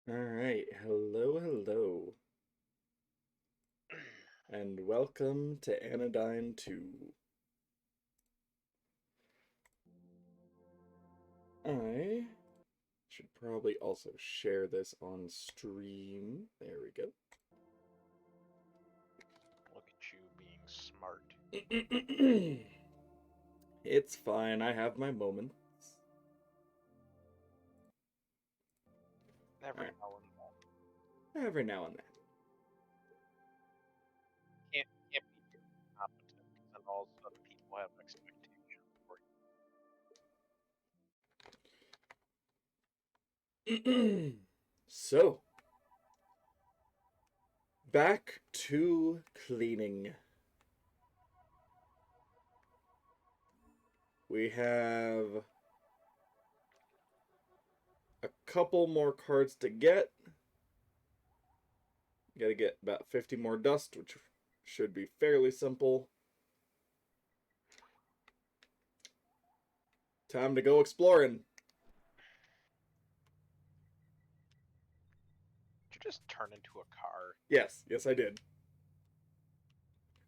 Alright, hello, and welcome to Anodyne 2. I should probably also share this on stream. There we go. Look at you being smart. It's fine, I have my moments. Every Alright. now and then. Every now and then. Can't be too competent, because then all of a sudden people have expectations for you. So, back to cleaning. We have a couple more cards to get. Gotta get about 50 more dust, which should be fairly simple. Time to go exploring. Did you just turn into a car? Yes, I did.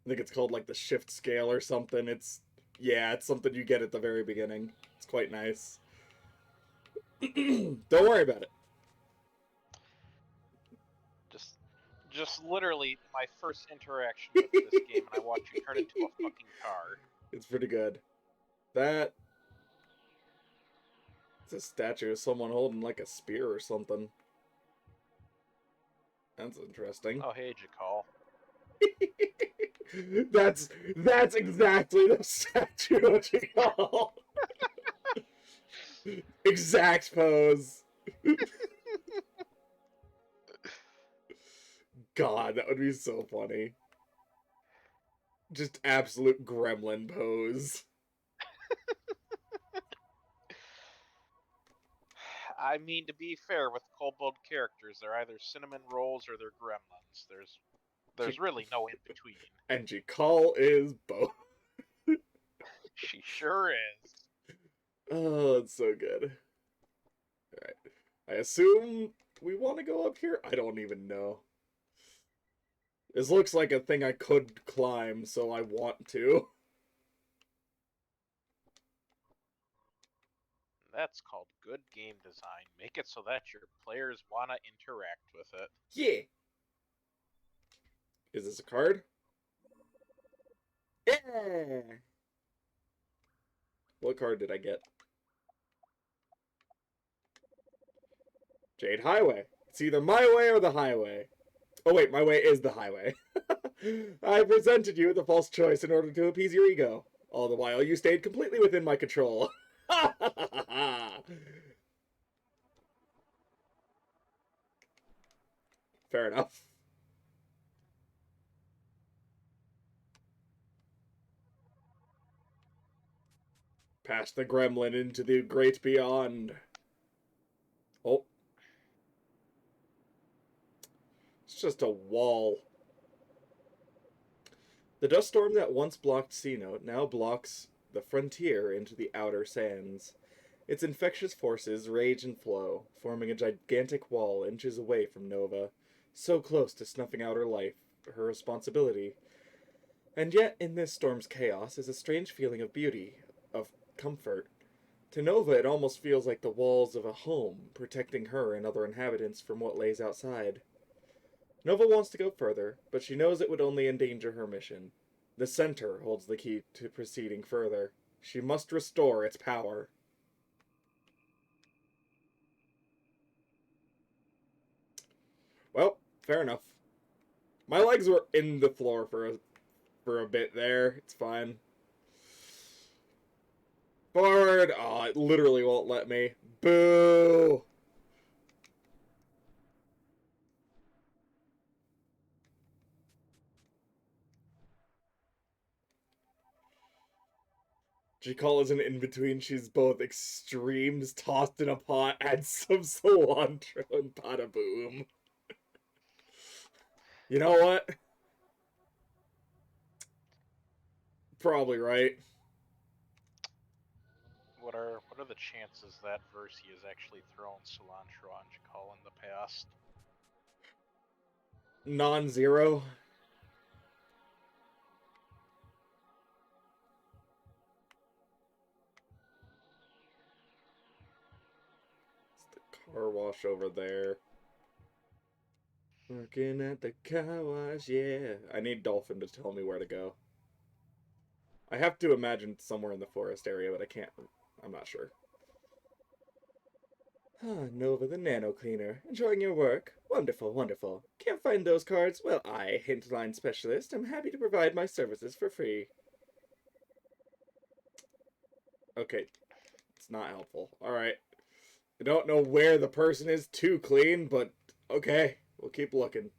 I think it's called like the shift scale or something. It's something you get at the very beginning. It's quite nice. Don't worry about it. Just literally my first interaction with this game, and I watch you turn into a fucking car. It's pretty good. That it's a statue of someone holding like a spear or something. That's interesting. Oh hey, Jakal. that's exactly the statue of Chical. Exact pose. God, that would be so funny. Just absolute gremlin pose. I mean, to be fair with Kobold characters, they're either cinnamon rolls or they're gremlins. There's really no in between. And Jikal is both. She sure is. Oh, it's so good. Alright. I assume we want to go up here? I don't even know. This looks like a thing I could climb, so I want to. That's called good game design. Make it so that your players want to interact with it. Yeah. Is this a card? Yeah. What card did I get? Jade Highway. It's either my way or the highway. Oh wait, my way is the highway. I presented you with a false choice in order to appease your ego. All the while, you stayed completely within my control. Fair enough. Past the gremlin into the great beyond. Oh. It's just a wall. The dust storm that once blocked C-Note now blocks the frontier into the outer sands. Its infectious forces rage and flow, forming a gigantic wall inches away from Nova, so close to snuffing out her life, her responsibility. And yet, in this storm's chaos is a strange feeling of beauty, of comfort. To Nova, it almost feels like the walls of a home, protecting her and other inhabitants from what lays outside. Nova wants to go further, but she knows it would only endanger her mission. The center holds the key to proceeding further. She must restore its power. Well, fair enough. My legs were in the floor for a bit there. It's fine. Forward! Oh, it literally won't let me. Boo! Jikal isn't in between. She's both extremes tossed in a pot and some cilantro and bada boom. You know what? Probably right. what are the chances that Versi has actually thrown cilantro on Jakal in the past? Non-zero. It's the car wash over there. Working at the car wash, yeah. I need Dolphin to tell me where to go. I have to imagine somewhere in the forest area, but I can't. I'm not sure. Ah, Nova the Nano Cleaner. Enjoying your work? Wonderful, wonderful. Can't find those cards? Well, I, Hintline Specialist, am happy to provide my services for free. Okay, it's not helpful. Alright. I don't know where the person is to clean, but okay, we'll keep looking.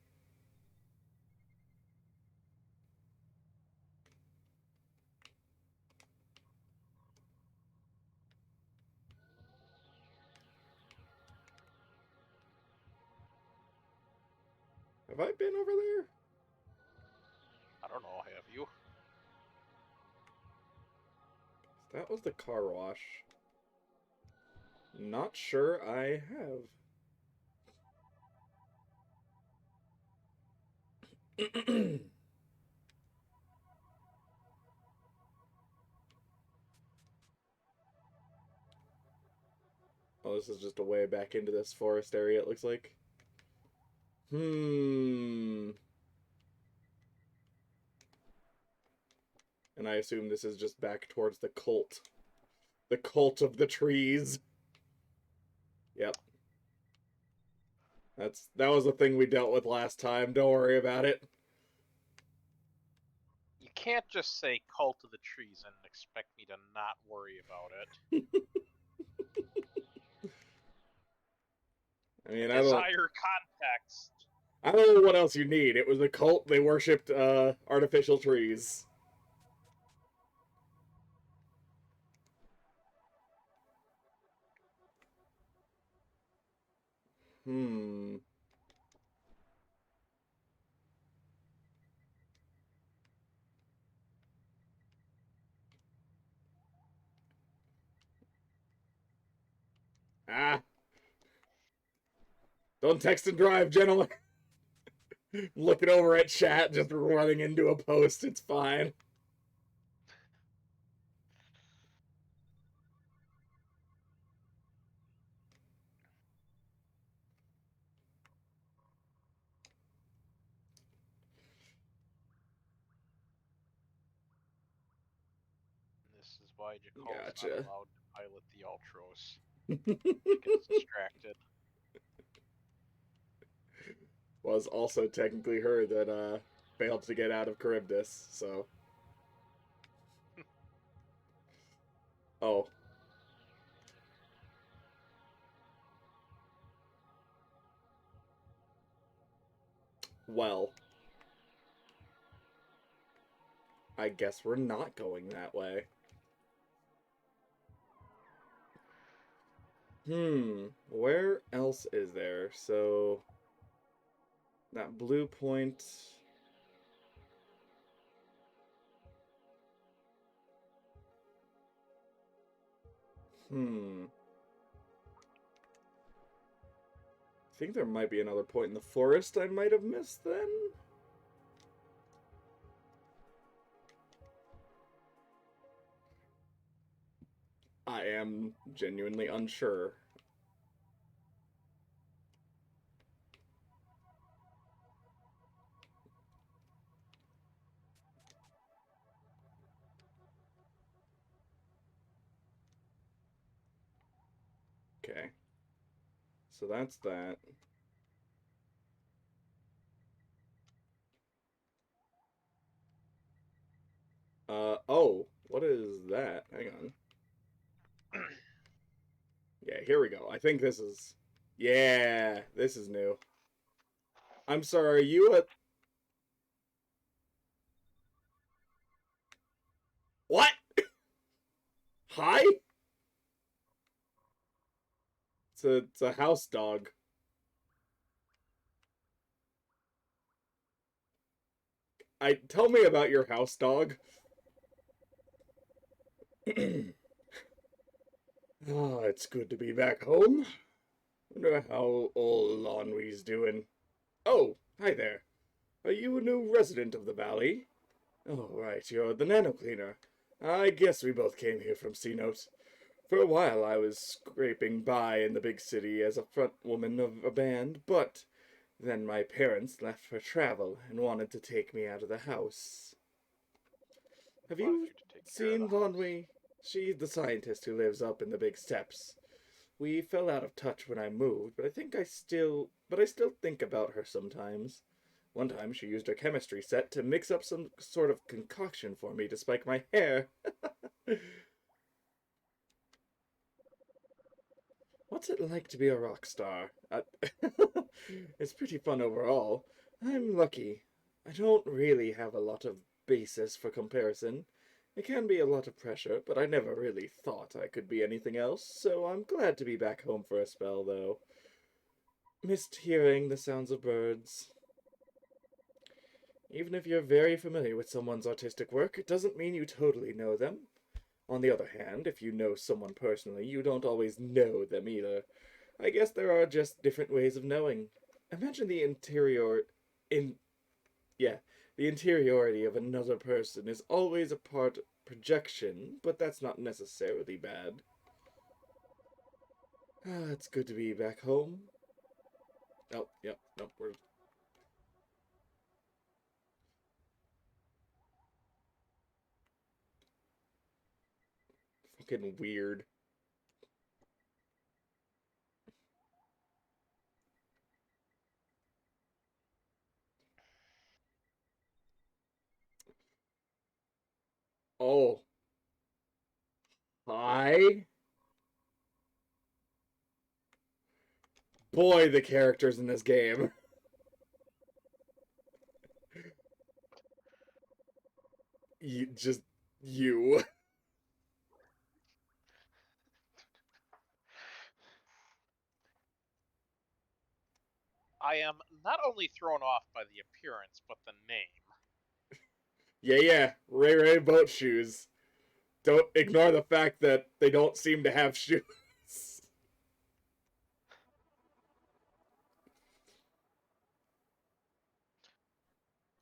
Have I been over there? I don't know, have you? That was the car wash. Not sure I have. Oh, this is just a way back into this forest area, it looks like. And I assume this is just back towards the cult. The cult of the trees. Yep. That was the thing we dealt with last time. Don't worry about it. You can't just say cult of the trees and expect me to not worry about it. I mean, I desire context. I don't know what else you need. It was a cult. They worshipped artificial trees. Hmm. Ah. Don't text and drive, gentlemen. Looking over at chat, just running into a post. It's fine. This is why Jakal's not Gotcha. allowed to pilot the Ultros. He gets distracted. Was also technically her that failed to get out of Charybdis, so. Oh. Well. I guess we're not going that way. Where else is there? So. That blue point. I think there might be another point in the forest I might have missed then. I am genuinely unsure. Okay. So that's that. Oh, what is that? Hang on. Yeah, here we go. I think this is... Yeah, this is new. I'm sorry, are you a... What? Hi? It's a house dog. Tell me about your house dog. Ah, it's good to be back home. Wonder how old Launwy's doing. Oh, hi there. Are you a new resident of the valley? Oh, right, you're the nano cleaner. I guess we both came here from C-Note. For a while I was scraping by in the big city as a front woman of a band, but then my parents left for travel and wanted to take me out of the house. Have Wanted you you to take care of seen the house. Launwy? She's the scientist who lives up in the big steps. We fell out of touch when I moved, but I still think about her sometimes. One time she used her chemistry set to mix up some sort of concoction for me to spike my hair. What's it like to be a rock star? It's pretty fun overall. I'm lucky. I don't really have a lot of basis for comparison. It can be a lot of pressure, but I never really thought I could be anything else, so I'm glad to be back home for a spell, though. Missed hearing the sounds of birds. Even if you're very familiar with someone's artistic work, it doesn't mean you totally know them. On the other hand, if you know someone personally, you don't always know them either. I guess there are just different ways of knowing. Imagine in yeah, the interiority of another person is always a part projection, but that's not necessarily bad. Ah, it's good to be back home. Oh, yep, nope, we're fucking weird. Oh, hi. Boy, the characters in this game. You just you. I am not only thrown off by the appearance, but the name. Yeah, yeah. Ray Ray boat shoes. Don't ignore the fact that they don't seem to have shoes.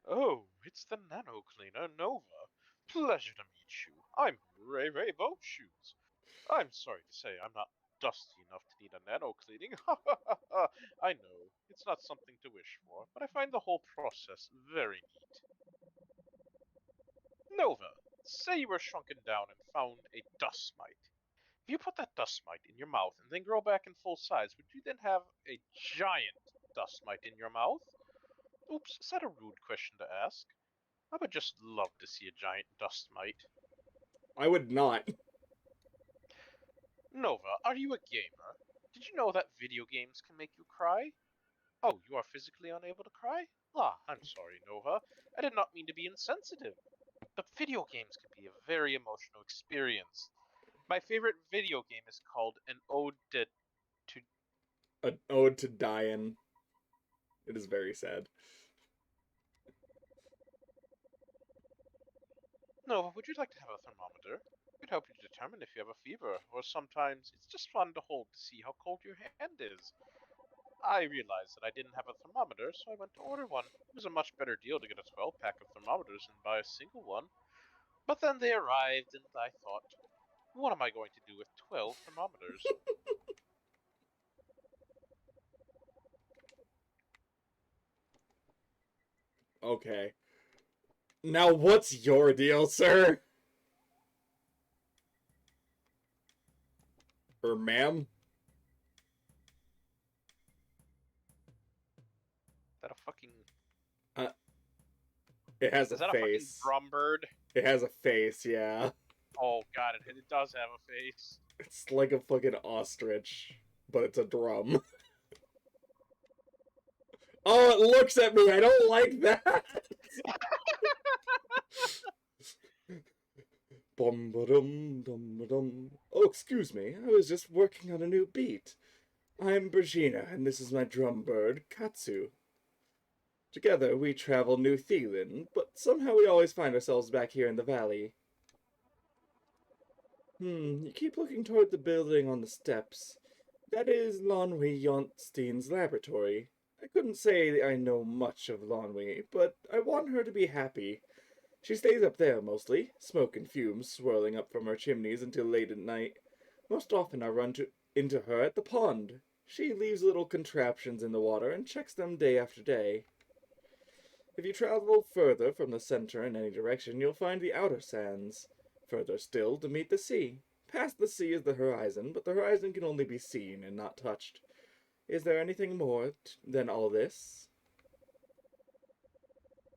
Oh, it's the Nano Cleaner Nova. Pleasure to meet you. I'm Ray Ray Boat Shoes. I'm sorry to say I'm not dusty enough to need a nano cleaning. I know, it's not something to wish for, but I find the whole process very neat. Nova, say you were shrunken down and found a dust mite. If you put that dust mite in your mouth and then grow back in full size, would you then have a giant dust mite in your mouth? Oops, is that a rude question to ask? I would just love to see a giant dust mite. I would not. Nova, are you a gamer? Did you know that video games can make you cry? Oh, you are physically unable to cry? Ah, I'm sorry, Nova. I did not mean to be insensitive. But video games can be a very emotional experience. My favorite video game is called An Ode to An ode to dying. It is very sad. Nova, would you like to have a thermometer? It could help you determine if you have a fever, or sometimes it's just fun to hold to see how cold your hand is. I realized that I didn't have a thermometer, so I went to order one. It was a much better deal to get a 12 pack of thermometers than buy a single one. But then they arrived, and I thought, what am I going to do with 12 thermometers? Okay. Now what's your deal, sir? Or ma'am? Is that a fucking. Uh, it has a Is that a fucking face. drum bird? It has a face, yeah. Oh, god, it does have a face. It's like a fucking ostrich, but it's a drum. Oh, it looks at me. I don't like that. Bum ba dum dum ba dum. Oh, excuse me. I was just working on a new beat. I'm Brigina, and this is my drum bird, Katsu. Together we travel New Thelan, but somehow we always find ourselves back here in the valley. You keep looking toward the building on the steps. That is Lonwy Jonstein's laboratory. I couldn't say I know much of Lonwy, but I want her to be happy. She stays up there mostly, smoke and fumes swirling up from her chimneys until late at night. Most often I into her at the pond. She leaves little contraptions in the water and checks them day after day. If you travel further from the center in any direction, you'll find the outer sands. Further still, to meet the sea. Past the sea is the horizon, but the horizon can only be seen and not touched. Is there anything more than all this?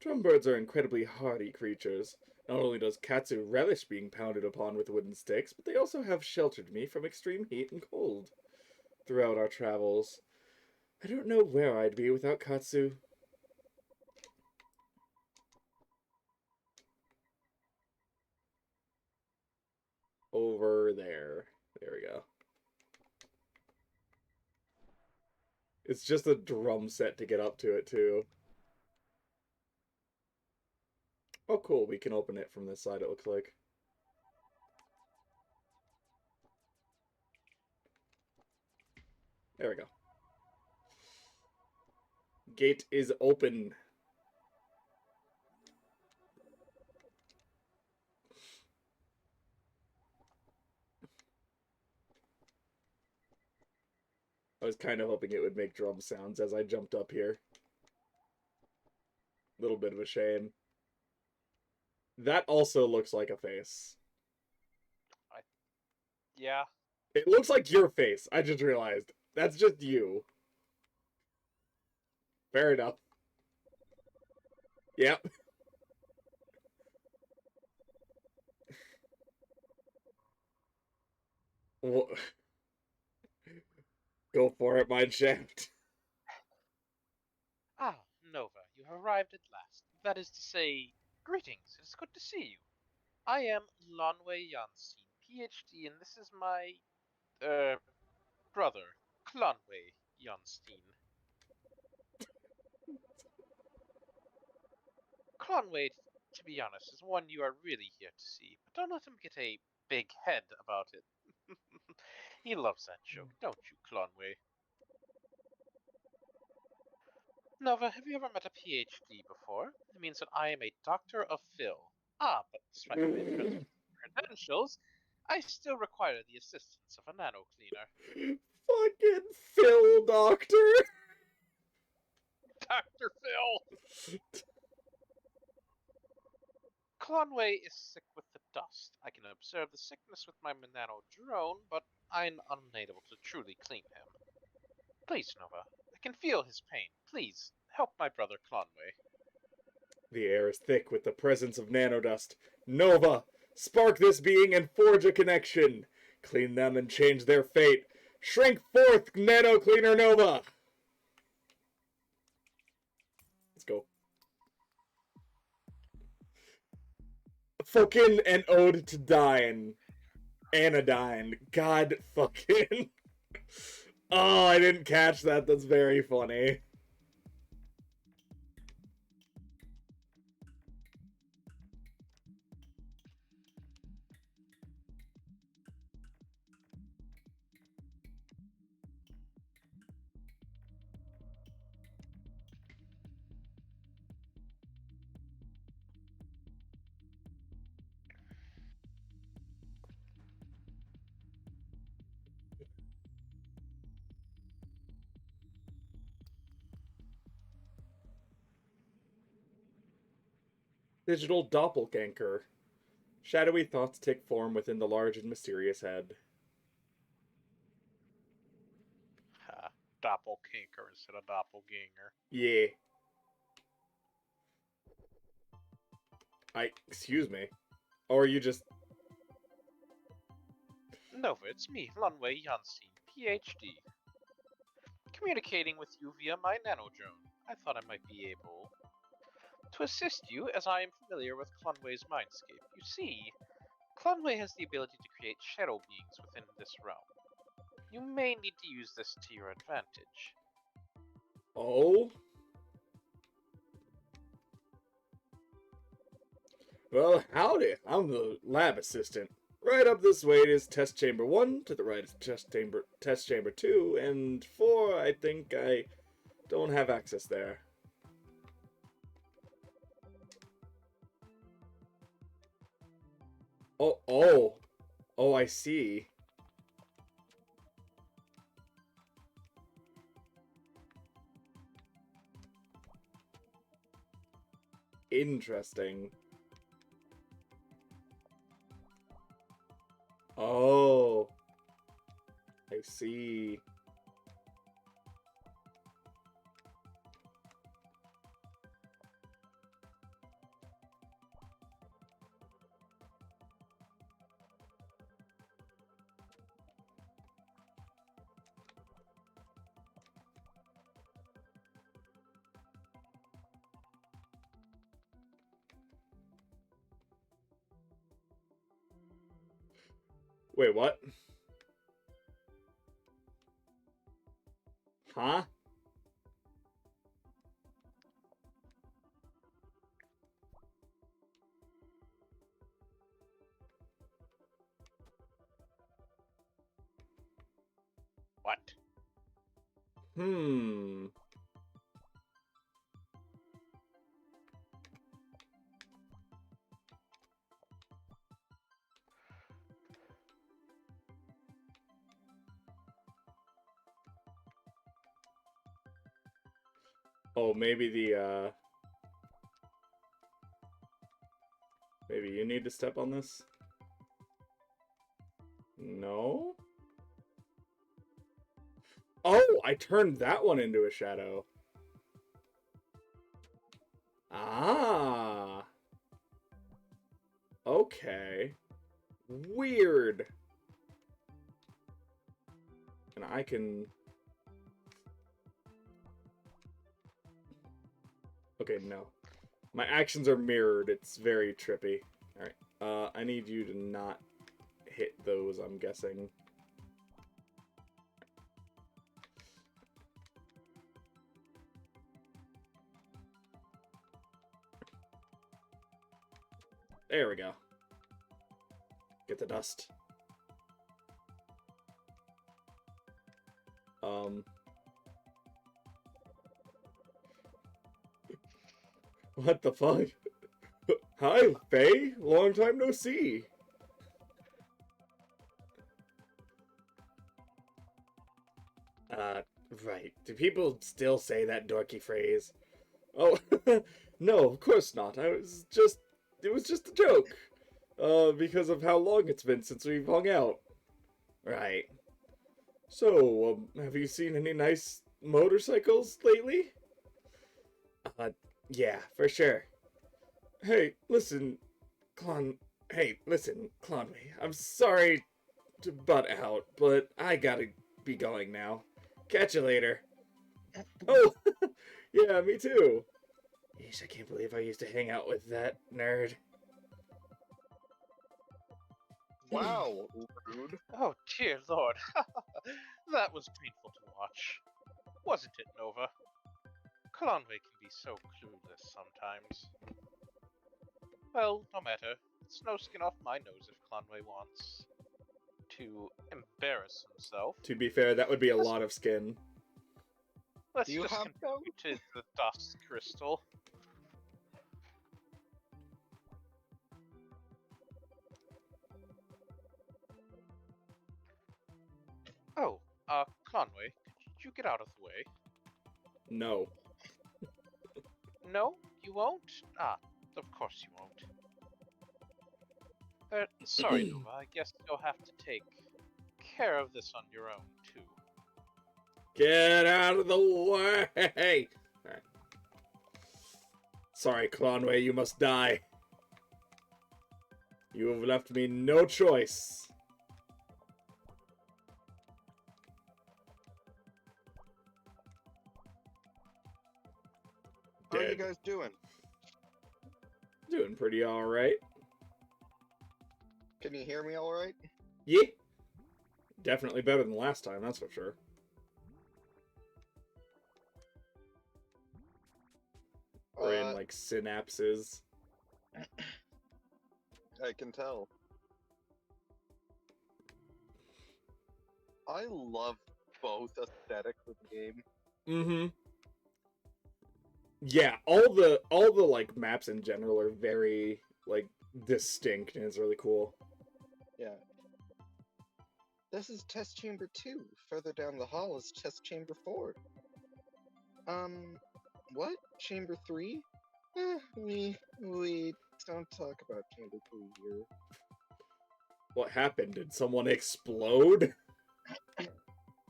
Drumbirds are incredibly hardy creatures. Not only does Katsu relish being pounded upon with wooden sticks, but they also have sheltered me from extreme heat and cold throughout our travels. I don't know where I'd be without Katsu. Over there. There we go. It's just a drum set to get up to it, too. Oh, cool. We can open it from this side, it looks like. There we go. Gate is open. I was kind of hoping it would make drum sounds as I jumped up here. Little bit of a shame. That also looks like a face. I, yeah. It looks like your face. I just realized. That's just you. Fair enough. Yep. Go for it, mineshaft. Ah, Nova, you have arrived at last. That is to say, greetings. It is good to see you. I am Lonway Janstein, PhD, and this is my, er, brother, Clonway Janstein. Conway, to be honest, is one you are really here to see, but don't let him get a big head about it. He loves that joke, don't you, Conway? Nova, have you ever met a PhD before? It means that I am a doctor of Phil. Ah, but despite my impressive credentials, I still require the assistance of a nano cleaner. Fucking Phil, Doctor. Dr. Phil! Conway is sick with the dust. I can observe the sickness with my nano drone, but I'm unable to truly clean him. Please, Nova. I can feel his pain. Please, help my brother Conway. The air is thick with the presence of nanodust. Nova, spark this being and forge a connection. Clean them and change their fate. Shrink forth, Nano Cleaner Nova! Let's go. Fucking an ode to dying. Anodyne. God fucking. Oh, I didn't catch that. That's very funny. Digital doppelganger. Shadowy thoughts take form within the large and mysterious head. Ha, doppelganger instead of doppelganger. Yeah. Excuse me. Or are you just. Nova, it's me, Lunway Janstein, PhD. Communicating with you via my nanodrone. I thought I might be able to assist you as I am familiar with Clunway's mindscape. You see, Clunway has the ability to create shadow beings within this realm. You may need to use this to your advantage. Oh? Well, howdy. I'm the lab assistant. Right up this way is test chamber 1, to the right is test chamber 2, and 4, I think I don't have access there. Oh, I see. Interesting. Oh, I see. Wait, what? Huh? What? Hmm. Oh, maybe maybe you need to step on this? No? Oh, I turned that one into a shadow. Ah. Okay. Weird. And I can... Okay, no. My actions are mirrored. It's very trippy. Alright. I need you to not hit those, I'm guessing. There we go. Get the dust. What the fuck? Hi, Faye. Long time no see. Uh, right. Do people still say that dorky phrase? Oh, no, of course not. It was just a joke. Because of how long it's been since we've hung out. Right. So, have you seen any nice motorcycles lately? Uh, yeah, for sure. Hey, listen, Clon. Hey, listen, Clonway. I'm sorry to butt out, but I gotta be going now. Catch you later. Oh, yeah, me too. Yeesh, I can't believe I used to hang out with that nerd. Wow, rude. Oh, dear lord. That was painful to watch. Wasn't it, Nova? Conway can be so clueless sometimes. Well, no matter. It's no skin off my nose if Conway wants to embarrass himself. To be fair, that would be a lot of skin. Let's Do you just have continue to the dust crystal. Oh, Conway, could you get out of the way? No. No, you won't? Ah, of course you won't. Sorry, Nova, I guess you'll have to take care of this on your own, too. Get out of the way! Alright. Sorry, Clonway, you must die. You have left me no choice. How are you Dead. guys doing? Doing pretty alright. Can you hear me all right? Yeah. Definitely better than last time, that's for sure. We're in, like, synapses. I can tell. I love both aesthetics of the game. Mm-hmm. Yeah, all the like maps in general are very like distinct, and it's really cool. Yeah. This is test chamber 2. Further down the hall is test chamber 4. What? Chamber 3? We don't talk about chamber 3 here. What happened? Did someone explode?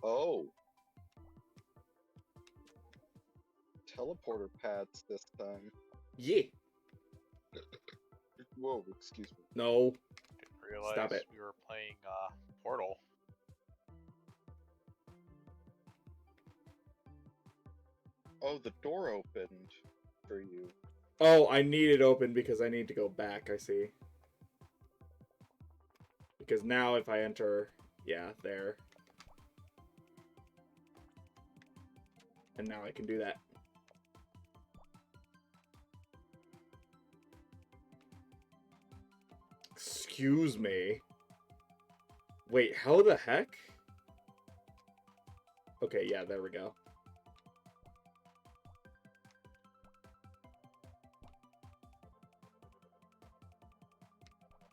Oh. Teleporter pads this time. Yeah. Whoa, excuse me. No. Didn't realize Stop it. we were playing Portal. Oh, the door opened for you. Oh, I need it open because I need to go back, I see. Because now if I enter, yeah, there. And now I can do that. Excuse me. Wait, how the heck? Okay, yeah, there we go.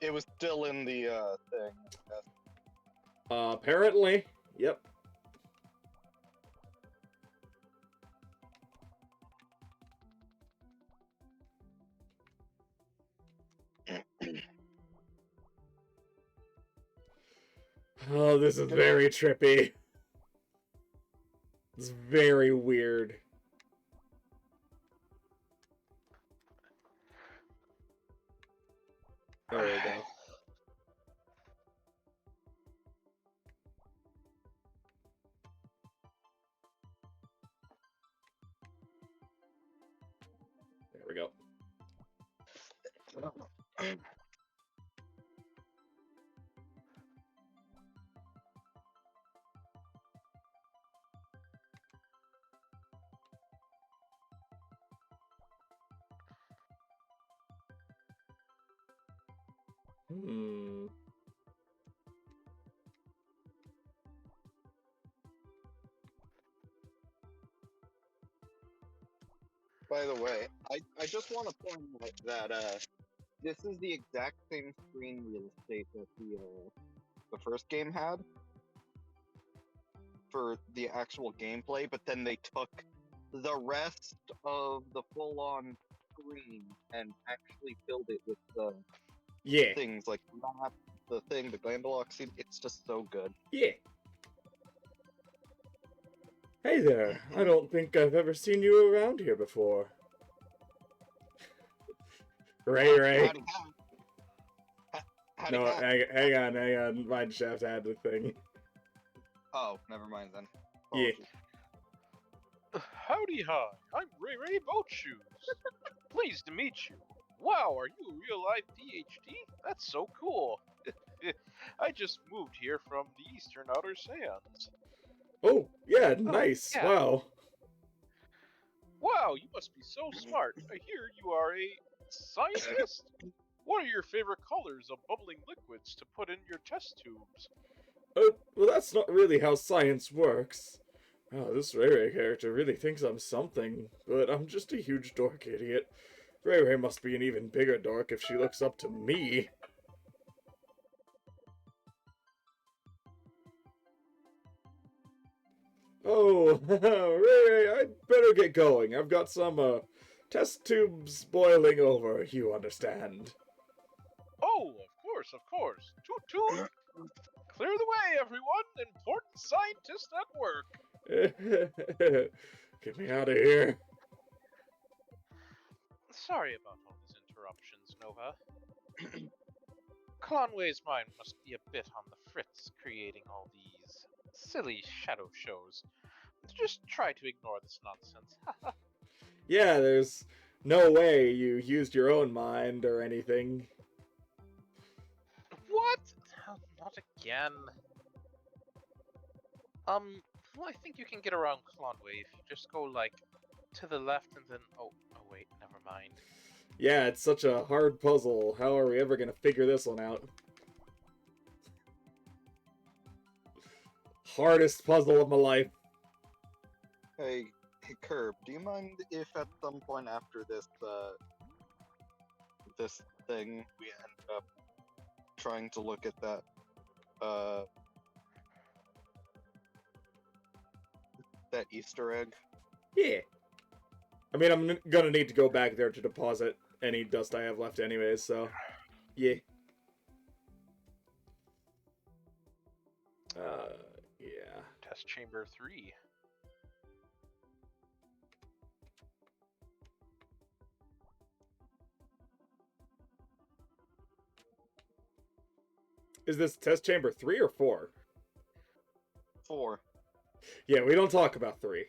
It was still in the thing. Yes. Apparently. Yep. Oh, this is very trippy. It's very weird. There we go. There we go. Hmm. By the way, I just want to point out that this is the exact same screen real estate that the first game had for the actual gameplay, but then they took the rest of the full-on screen and actually filled it with the Yeah. things like map, the thing, the Glandalox scene. It's just so good. Yeah. Hey there. I don't think I've ever seen you around here before. Ray. Howdy, howdy, No, howdy. hang on. Mine Shaft had the thing. Oh, never mind then. Yeah. Apologies. Howdy hi, I'm Ray Boat Shoes. Pleased to meet you. Wow, are you a real life PhD? That's so cool. I just moved here from the eastern outer sands. Oh, yeah, nice. yeah. Wow. Wow, you must be so smart. I hear you are a scientist. What are your favorite colors of bubbling liquids to put in your test tubes? Well, that's not really how science works. Oh, this Ray character really thinks I'm something, but I'm just a huge dork idiot. Ray must be an even bigger dork if she looks up to me. Oh, Ray, I'd better get going. I've got some, test tubes boiling over, you understand. Oh, of course. Toot toot. Clear the way, everyone. Important scientist at work. Get me out of here. Sorry about all these interruptions, Nova. Conway's mind must be a bit on the fritz creating all these silly shadow shows. Just try to ignore this nonsense. Yeah, there's no way you used your own mind or anything. What? Not again. Well, I think you can get around Conway if you just go, like, to the left and then... Oh wait, never mind. Yeah, it's such a hard puzzle. How are we ever gonna figure this one out? hardest puzzle of my life. Hey, Curb, do you mind if at some point after this this thing we end up trying to look at that Easter egg? Yeah. I mean, I'm gonna need to go back there to deposit any dust I have left anyways, so... Yeah. Yeah. Test chamber 3. Is this test chamber 3 or 4? 4. Yeah, we don't talk about 3.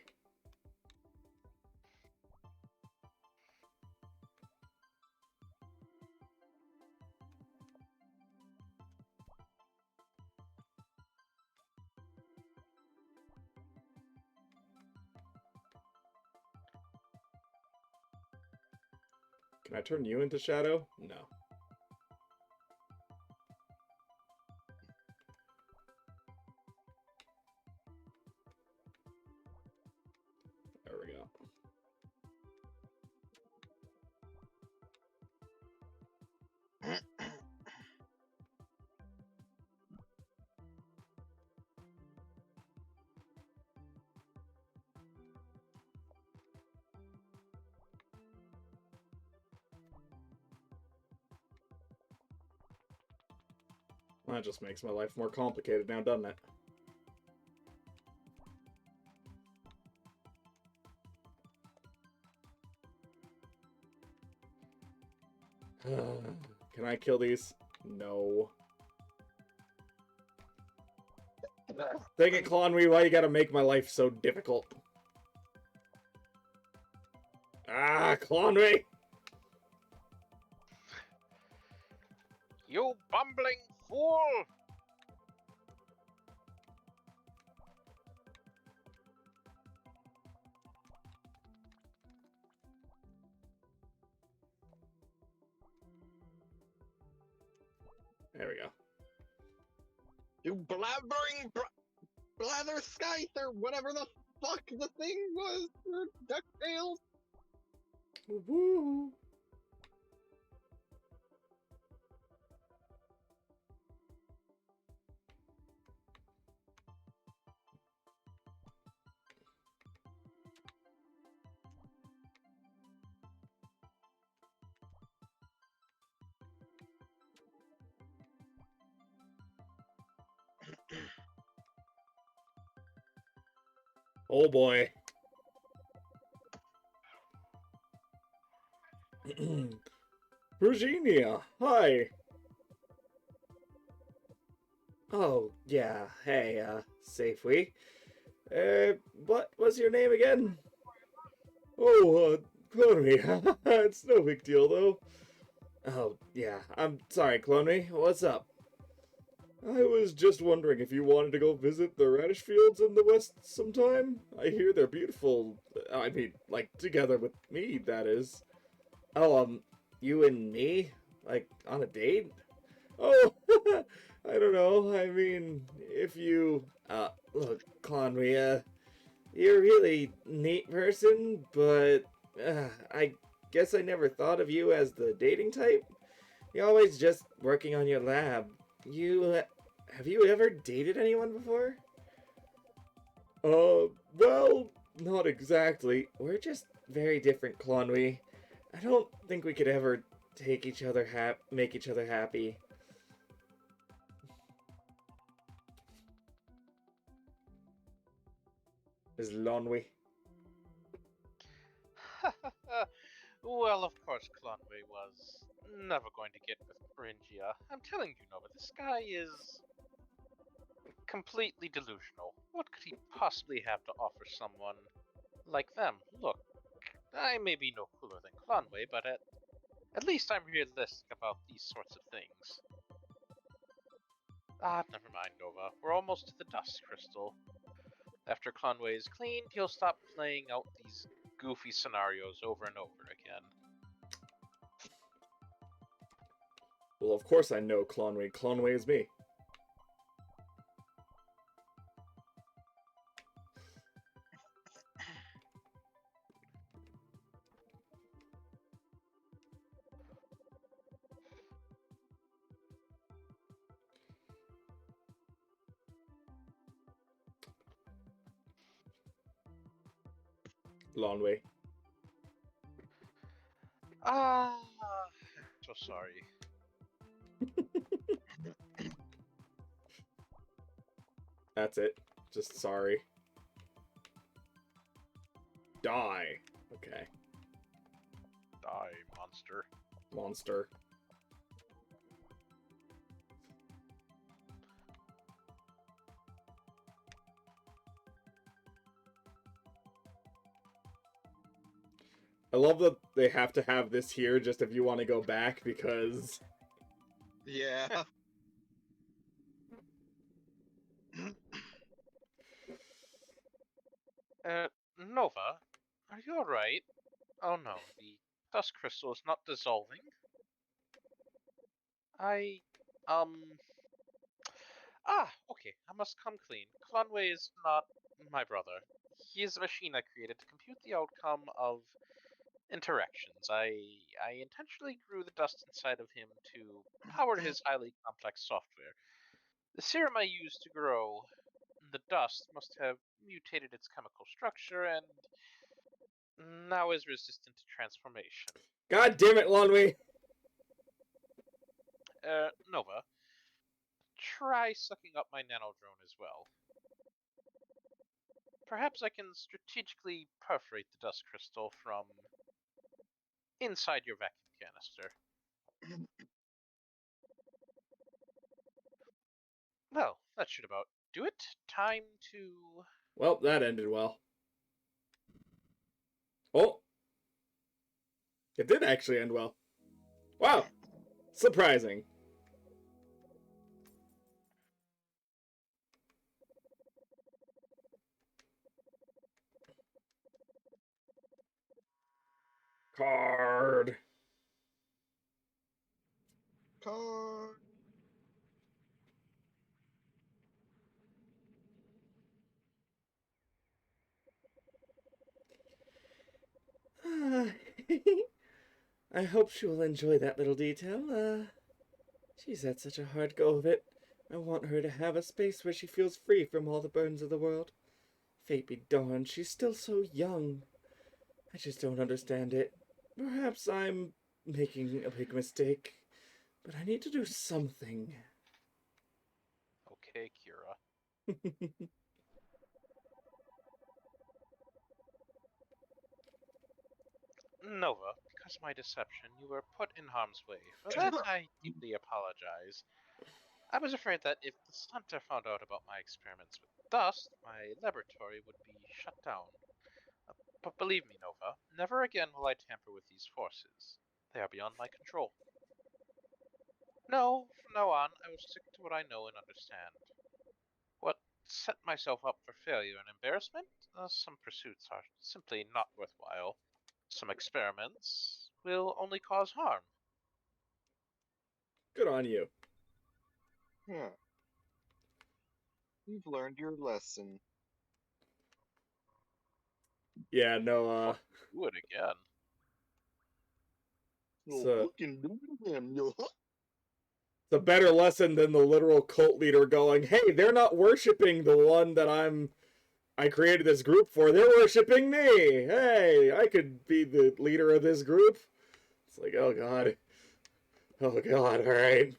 Can I turn you into Shadow? No. There we go. That just makes my life more complicated now, doesn't it? Can I kill these? No. Dang it, Clonwy, why you gotta make my life so difficult? Ah, Clonwy! You bumbling fool! There we go. You blabbering blather scythe or whatever the fuck the thing was for DuckTales. Woo! Oh boy. Virginia, hi. Oh, yeah. Hey, Safeway. What was your name again? Oh, Cloney. It's no big deal, though. Oh, yeah. I'm sorry, Cloney. What's up? I was just wondering if you wanted to go visit the radish fields in the west sometime. I hear they're beautiful. I mean, like, together with me, that is. Oh, you and me? Like, on a date? Oh, I don't know. I mean, if you, look, Conry, you're a really neat person, but, I guess I never thought of you as the dating type. You're always just working on your lab. Have you ever dated anyone before? Well, not exactly. We're just very different, Clonwy. I don't think we could ever make each other happy. Is Lonwy? Well, of course, Clonway was never going to get with Beringia. I'm telling you, Nova, this guy is completely delusional. What could he possibly have to offer someone like them? Look, I may be no cooler than Clonway, but at least I'm realistic about these sorts of things. Ah, never mind, Nova. We're almost to the dust crystal. After Clonway is cleaned, he'll stop playing out these goofy scenarios over and over again. Well, of course I know Clonwy. Clonwy is me. Lonway. Ah, so sorry. That's it. Just sorry. Die. Okay. Die, monster. Monster. I love that they have to have this here just if you want to go back, because... Yeah. Nova, are you alright? Oh no, the dust crystal is not dissolving. Um... Okay, I must come clean. Clunway is not my brother. He is a machine I created to compute the outcome of interactions. I intentionally grew the dust inside of him to power his highly complex software. The serum I used to grow the dust must have mutated its chemical structure and now is resistant to transformation. God damn it, Lonway! Nova, try sucking up my nanodrone as well. Perhaps I can strategically perforate the dust crystal from inside your vacuum canister. Well, that should about do it. Time to... Well, that ended well. Oh! It did actually end well. Wow! Surprising. Card. Card. I hope she will enjoy that little detail. She's had such a hard go of it. I want her to have a space where she feels free from all the burdens of the world. Fate be darned, she's still so young. I just don't understand it. Perhaps I'm making a big mistake, but I need to do something. Okay, Kira. Nova, because of my deception, you were put in harm's way. For that, I deeply apologize. I was afraid that if the Hunter found out about my experiments with dust, my laboratory would be shut down. But believe me, Nova, never again will I tamper with these forces. They are beyond my control. No, from now on, I will stick to what I know and understand. What set myself up for failure and embarrassment? Some pursuits are simply not worthwhile. Some experiments will only cause harm. Good on you. Yeah. You've learned your lesson. Yeah, no, Won't do it again. So- fucking do it again, yo. it's a better lesson than the literal cult leader going, hey, they're not worshipping the one that I created this group for. They're worshipping me. Hey, I could be the leader of this group. It's like, oh god. Oh god, alright.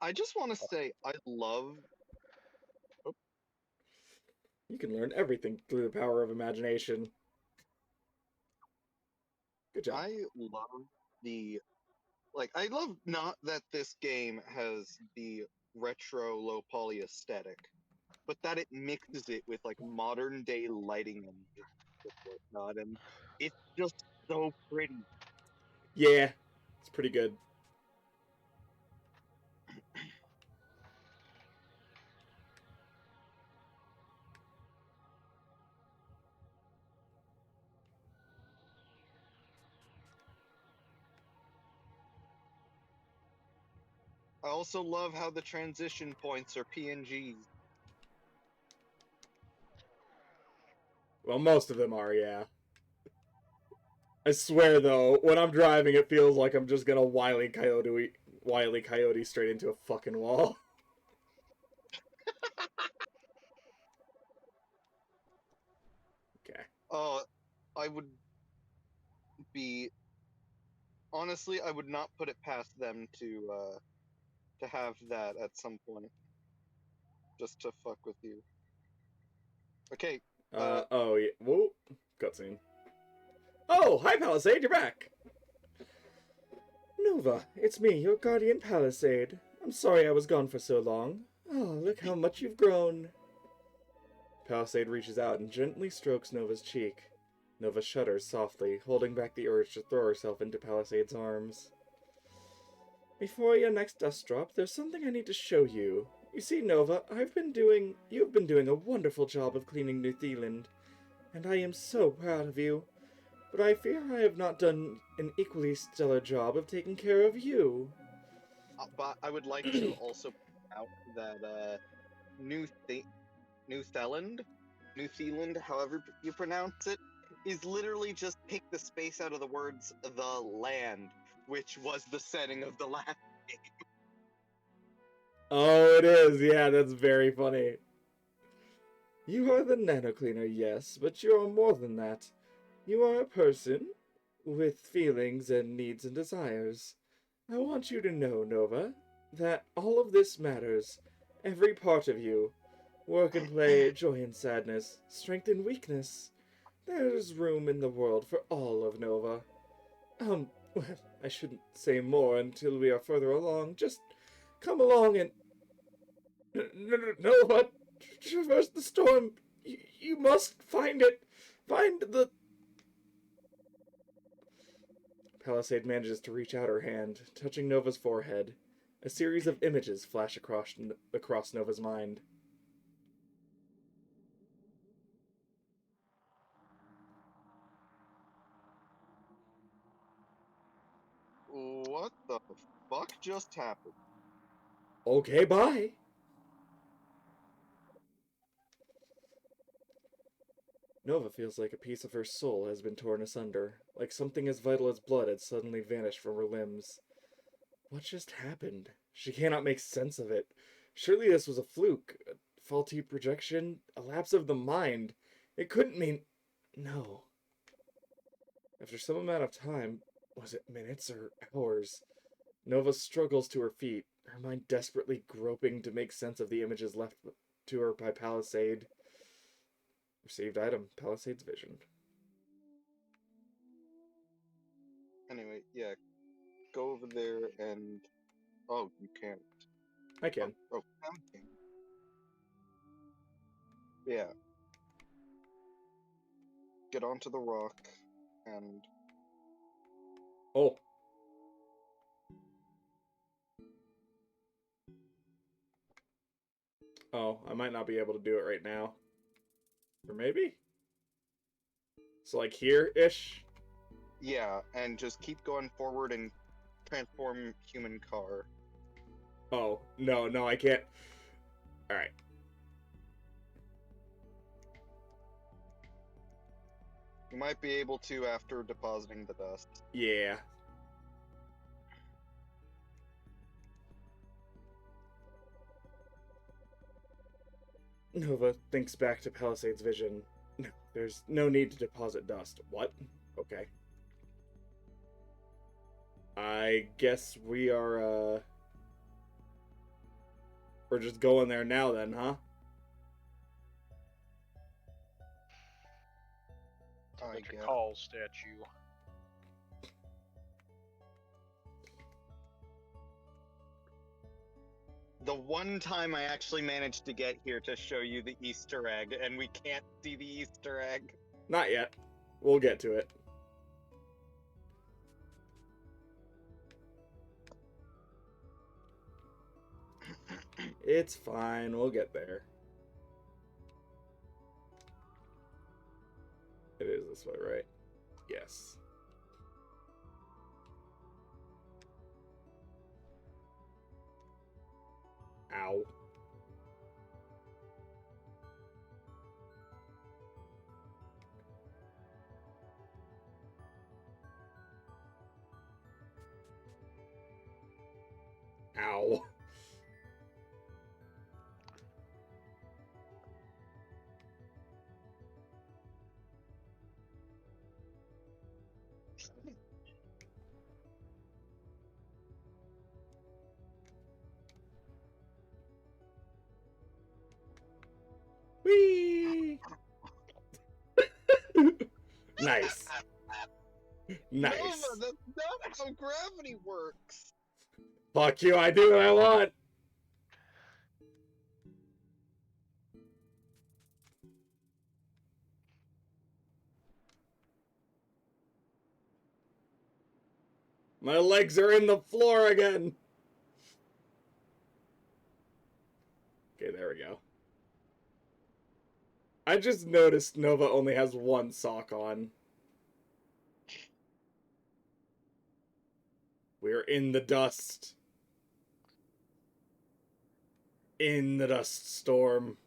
I just want to say I love. You can learn everything through the power of imagination. Good job. I love the I love not that this game has the retro low poly aesthetic, but that it mixes it with like modern day lighting and whatnot, and it's just so pretty. Yeah, it's pretty good. I also love how the transition points are PNGs. Well, most of them are, yeah. I swear though, when I'm driving, it feels like I'm just gonna wily coyote straight into a fucking wall. would be honestly, I would not put it past them to have that at some point, just to fuck with you. Okay. Oh, yeah. Whoa. Cutscene. Oh, hi, Palisade, you're back! Nova, it's me, your guardian Palisade. I'm sorry I was gone for so long. Oh, look how much you've grown. Palisade reaches out and gently strokes Nova's cheek. Nova shudders softly, holding back the urge to throw herself into Palisade's arms. Before your next dust drop, there's something I need to show you. You see, Nova, you've been doing a wonderful job of cleaning New Zealand, and I am so proud of you. But I fear I have not done an equally stellar job of taking care of you. But I would like to also point out that New Th- New Zealand, New Zealand, however you pronounce it, is literally just take the space out of the words "the land," which was the setting of the last game. Oh, it is. Yeah, that's very funny. You are the nano cleaner, yes, but you are more than that. You are a person with feelings and needs and desires. I want you to know, Nova, that all of this matters. Every part of you. Work and play, joy and sadness, strength and weakness. There's room in the world for all of Nova. Well, I shouldn't say more until we are further along. Just come along and... Nova, traverse the storm. You must find it. Find the... Palisade manages to reach out her hand, touching Nova's forehead. A series of images flash across Nova's mind. What the fuck just happened? Okay, bye. Nova feels like a piece of her soul has been torn asunder, like something as vital as blood had suddenly vanished from her limbs. What just happened? She cannot make sense of it. Surely this was a fluke, a faulty projection, a lapse of the mind. It couldn't mean... No. After some amount of time, was it minutes or hours? Nova struggles to her feet, her mind desperately groping to make sense of the images left to her by Palisade. Received item, Palisade's vision. Anyway, yeah, go over there and oh, you can't. I can. Oh, counting. Yeah, get onto the rock and Oh. Oh, I might not be able to do it right now. Or maybe? So like here-ish? yeah, and just keep going forward and transform human car. Oh, no, I can't. Alright. You might be able to after depositing the dust. Yeah. Nova thinks back to Palisade's vision. No, there's no need to deposit dust. What? Okay. I guess we are, we're just going there now then, huh? I Like a guess. call statue. The one time I actually managed to get here to show you the Easter egg, and we can't see the Easter egg. Not yet. We'll get to it. It's fine. We'll get there. It is this way, right? Yes. Ow. Ow. Whee! Nice. Nice. Nova, that's not how gravity works. Fuck you, I do what I want. My legs are in the floor again. Okay, there we go. I just noticed Nova only has one sock on. We're in the dust. In the dust storm.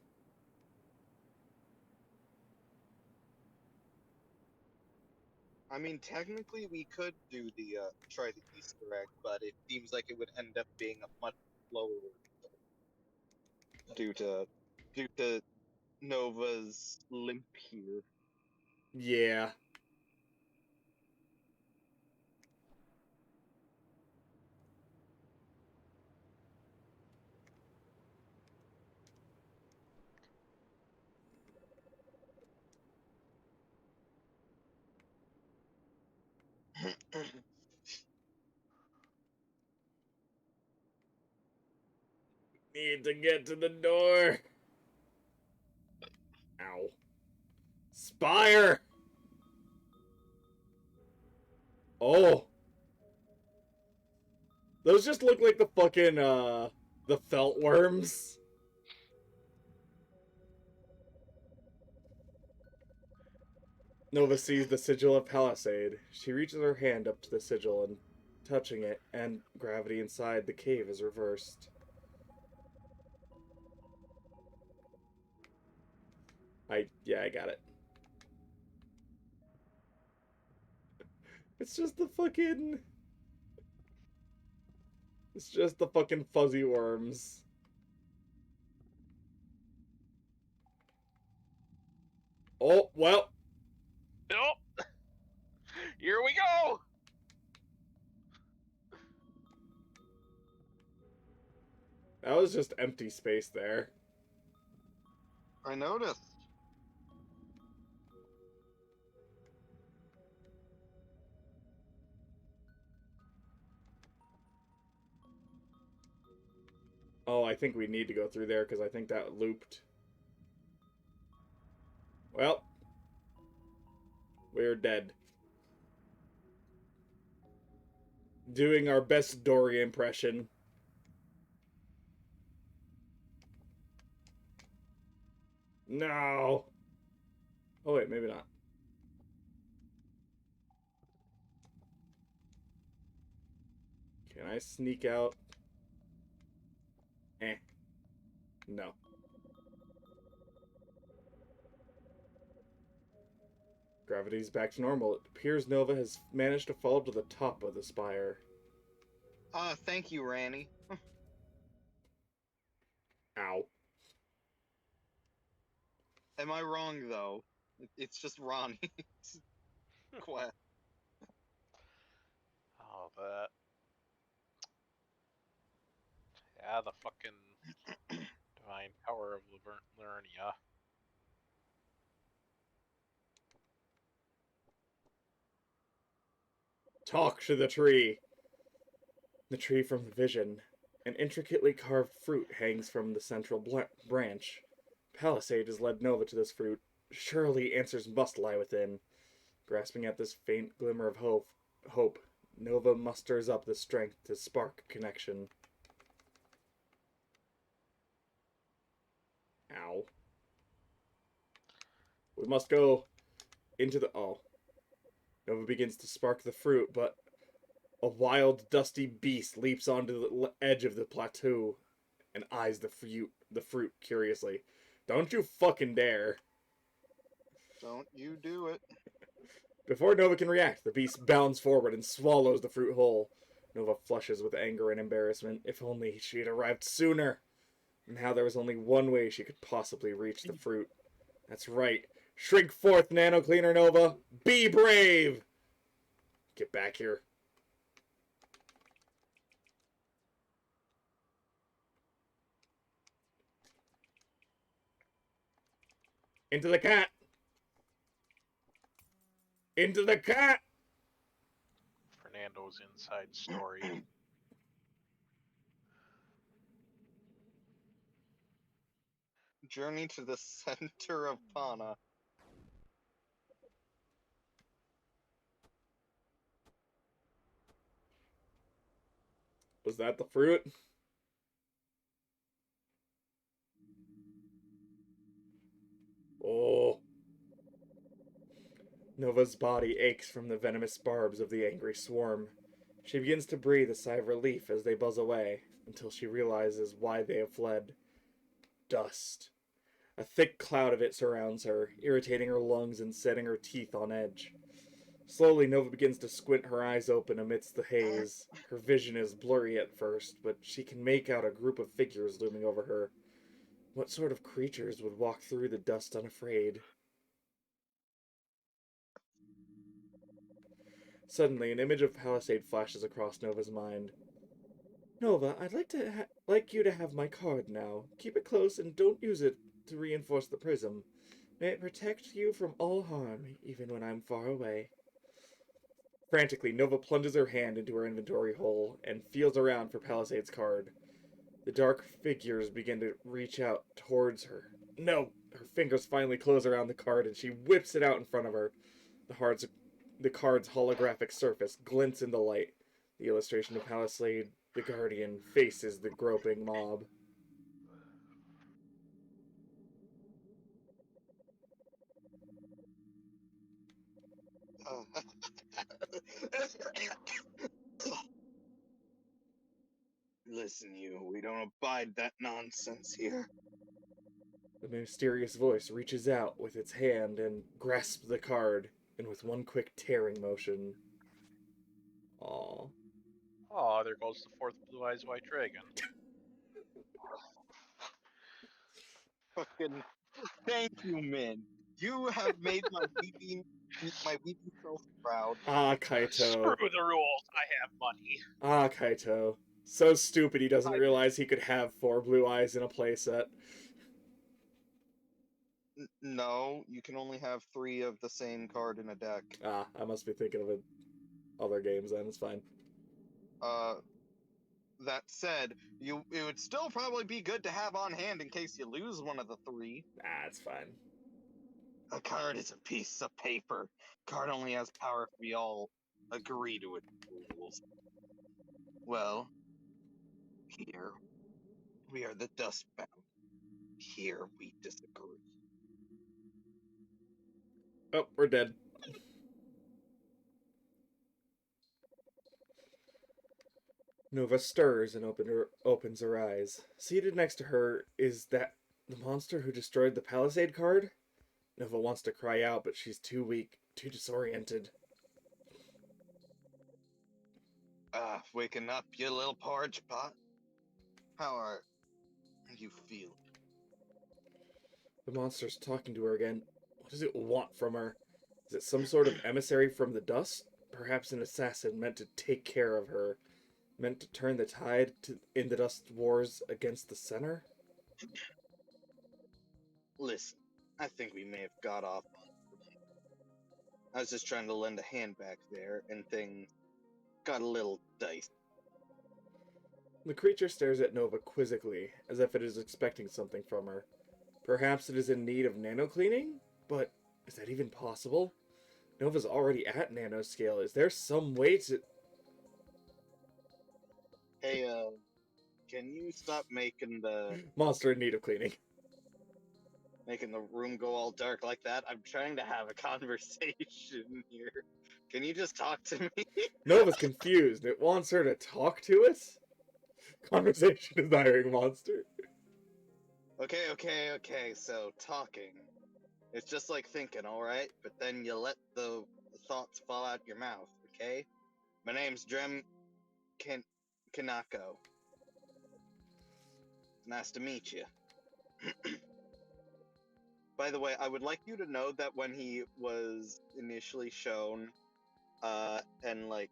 I mean, technically, we could do the try the Easter egg, but it seems like it would end up being a much slower due to Nova's limp here. Yeah. Need to get to the door. Ow. Spire! Oh. Those just look like the fucking, the felt worms. Nova sees the sigil of Palisade. She reaches her hand up to the sigil and touching it, and gravity inside the cave is reversed. I got it. It's just the fucking... It's just the fucking fuzzy worms. Oh, well. Nope. Here we go. That was just empty space there. I noticed. Oh, I think we need to go through there because I think that looped. Well, we're dead. Doing our best Dory impression. No. Oh wait, maybe not. Can I sneak out? Eh. No. Gravity's back to normal. It appears Nova has managed to fall to the top of the spire. Thank you, Ranny. Ow. Am I wrong though? It's just Ronnie's quest. Oh, that. Yeah, the fucking divine power of Livernia. Talk to the tree. The tree from the vision. An intricately carved fruit hangs from the central branch. Palisade has led Nova to this fruit. Surely answers must lie within. Grasping at this faint glimmer of hope, Nova musters up the strength to spark a connection. Ow. We must go into the... Oh. Nova begins to spark the fruit, but a wild, dusty beast leaps onto the edge of the plateau and eyes the fruit curiously. Don't you fucking dare. Don't you do it. Before Nova can react, the beast bounds forward and swallows the fruit whole. Nova flushes with anger and embarrassment. If only she had arrived sooner. Now there was only one way she could possibly reach the fruit. That's right. Shrink forth, Nano Cleaner Nova. Be brave! Get back here. Into the cat! Into the cat! Fernando's inside story. Journey to the center of Pana. Was that the fruit? Oh. Nova's body aches from the venomous barbs of the angry swarm. She begins to breathe a sigh of relief as they buzz away, until she realizes why they have fled. Dust. A thick cloud of it surrounds her, irritating her lungs and setting her teeth on edge. Slowly, Nova begins to squint her eyes open amidst the haze. Her vision is blurry at first, but she can make out a group of figures looming over her. What sort of creatures would walk through the dust unafraid? Suddenly, an image of Palisade flashes across Nova's mind. Nova, I'd like you to have my card now. Keep it close and don't use it to reinforce the prism. May it protect you from all harm, even when I'm far away. Frantically, Nova plunges her hand into her inventory hole and feels around for Palisade's card. The dark figures begin to reach out towards her. No! Her fingers finally close around the card and she whips it out in front of her. The card's holographic surface glints in the light. The illustration of Palisade, the Guardian, faces the groping mob. Listen, you, we don't abide that nonsense here. The mysterious voice reaches out with its hand and grasps the card, and with one quick tearing motion. Aww. Oh, there goes the fourth Blue Eyes White Dragon. Fucking thank you, Min. You have made my weeping self proud. Ah, Screw Kaito. the rules. I have money. Ah, Kaito. So stupid he doesn't I- realize he could have 4 blue eyes in a playset. No, you can only have 3 of the same card in a deck. Ah, I must be thinking of other games then, it's fine. Uh, that said, it would still probably be good to have on hand in case you lose one of the 3. Ah, it's fine. A card is a piece of paper. Card only has power if we all agree to its rules. Well, here we are the Dustbound. Here we disagree. Oh, we're dead. Nova stirs and opens her eyes. Seated next to her is that the monster who destroyed the Palisade card? Nova wants to cry out, but she's too weak, too disoriented. Waking up, you little porridge pot. How are you feeling? The monster's talking to her again. What does it want from her? Is it some sort of emissary from the dust? Perhaps an assassin meant to take care of her, meant to turn the tide in the dust wars against the center? Listen, I think we may have got off on it. I was just trying to lend a hand back there, and things got a little dicey. The creature stares at Nova quizzically, as if it is expecting something from her. Perhaps it is in need of nano-cleaning? But is that even possible? Nova's already at nanoscale. Is there some way to... Hey, can you stop making the Monster in need of cleaning. room go all dark like that? I'm trying to have a conversation here. Can you just talk to me? Nova's confused. It wants her to talk to it? Conversation desiring monster. Okay. So, talking. It's just like thinking, alright? But then you let the thoughts fall out your mouth, okay? My name's Drem Kanako. Nice to meet you. By the way, I would like you to know that when he was initially shown, and like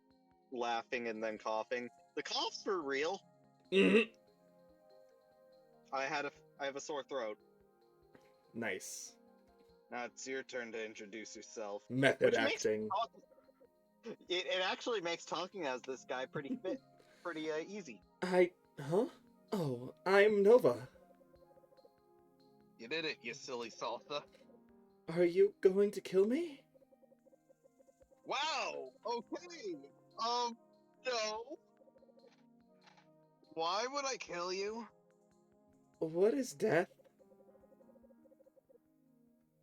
laughing and then coughing. The coughs were real. Mhm. I have a sore throat. Nice. Now it's your turn to introduce yourself. Method Which makes acting. it actually makes talking as this guy pretty easy. Huh? Oh, I'm Nova. You did it, you silly salsa. Are you going to kill me? Wow. Okay. No. Why would I kill you? What is death?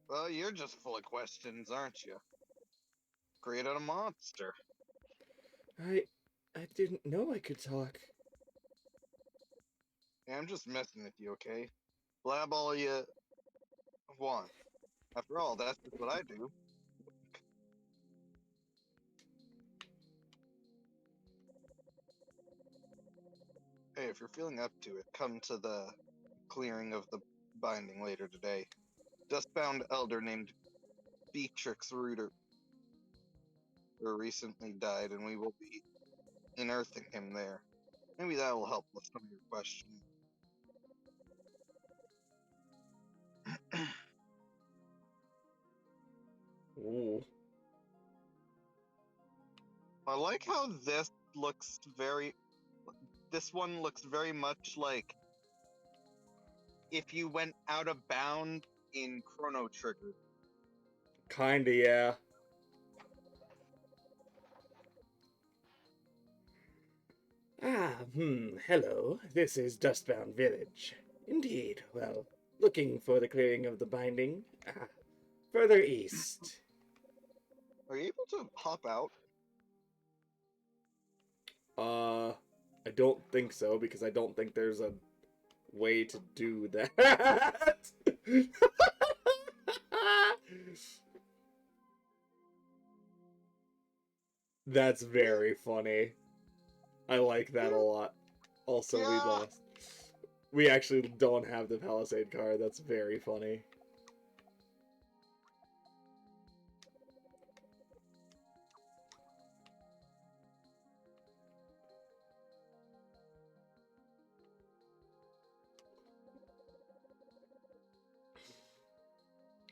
Well, you're just full of questions, aren't you? Created a monster. I didn't know I could talk. Yeah, I'm just messing with you, okay? Blab all you want. After all, that's just what I do. Hey, if you're feeling up to it, come to the clearing of the binding later today. Dustbound elder named Beatrix Reuter recently died, and we will be unearthing him there. Maybe that will help with some of your questions. Ooh. I like how this looks very. This one looks very much like if you went out of bound in Chrono Trigger. Kinda, yeah. Hello. This is Dustbound Village. Indeed, well, looking for the clearing of the binding. Further east. Are you able to hop out? I don't think so, because I don't think there's a way to do that. That's very funny. I like that a lot. Also, we Yeah. lost. We actually don't have the Palisade card. That's very funny.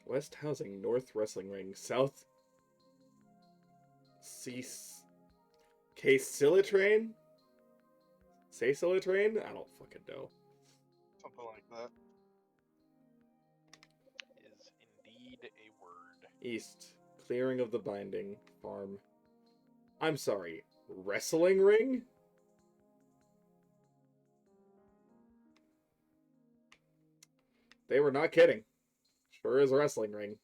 West Housing, North Wrestling Ring, South Casillitrain? Casillitrain? I don't fucking know. Something like that. Is indeed a word. East, clearing of the binding, farm. I'm sorry, wrestling ring? They were not kidding. Sure is a wrestling ring.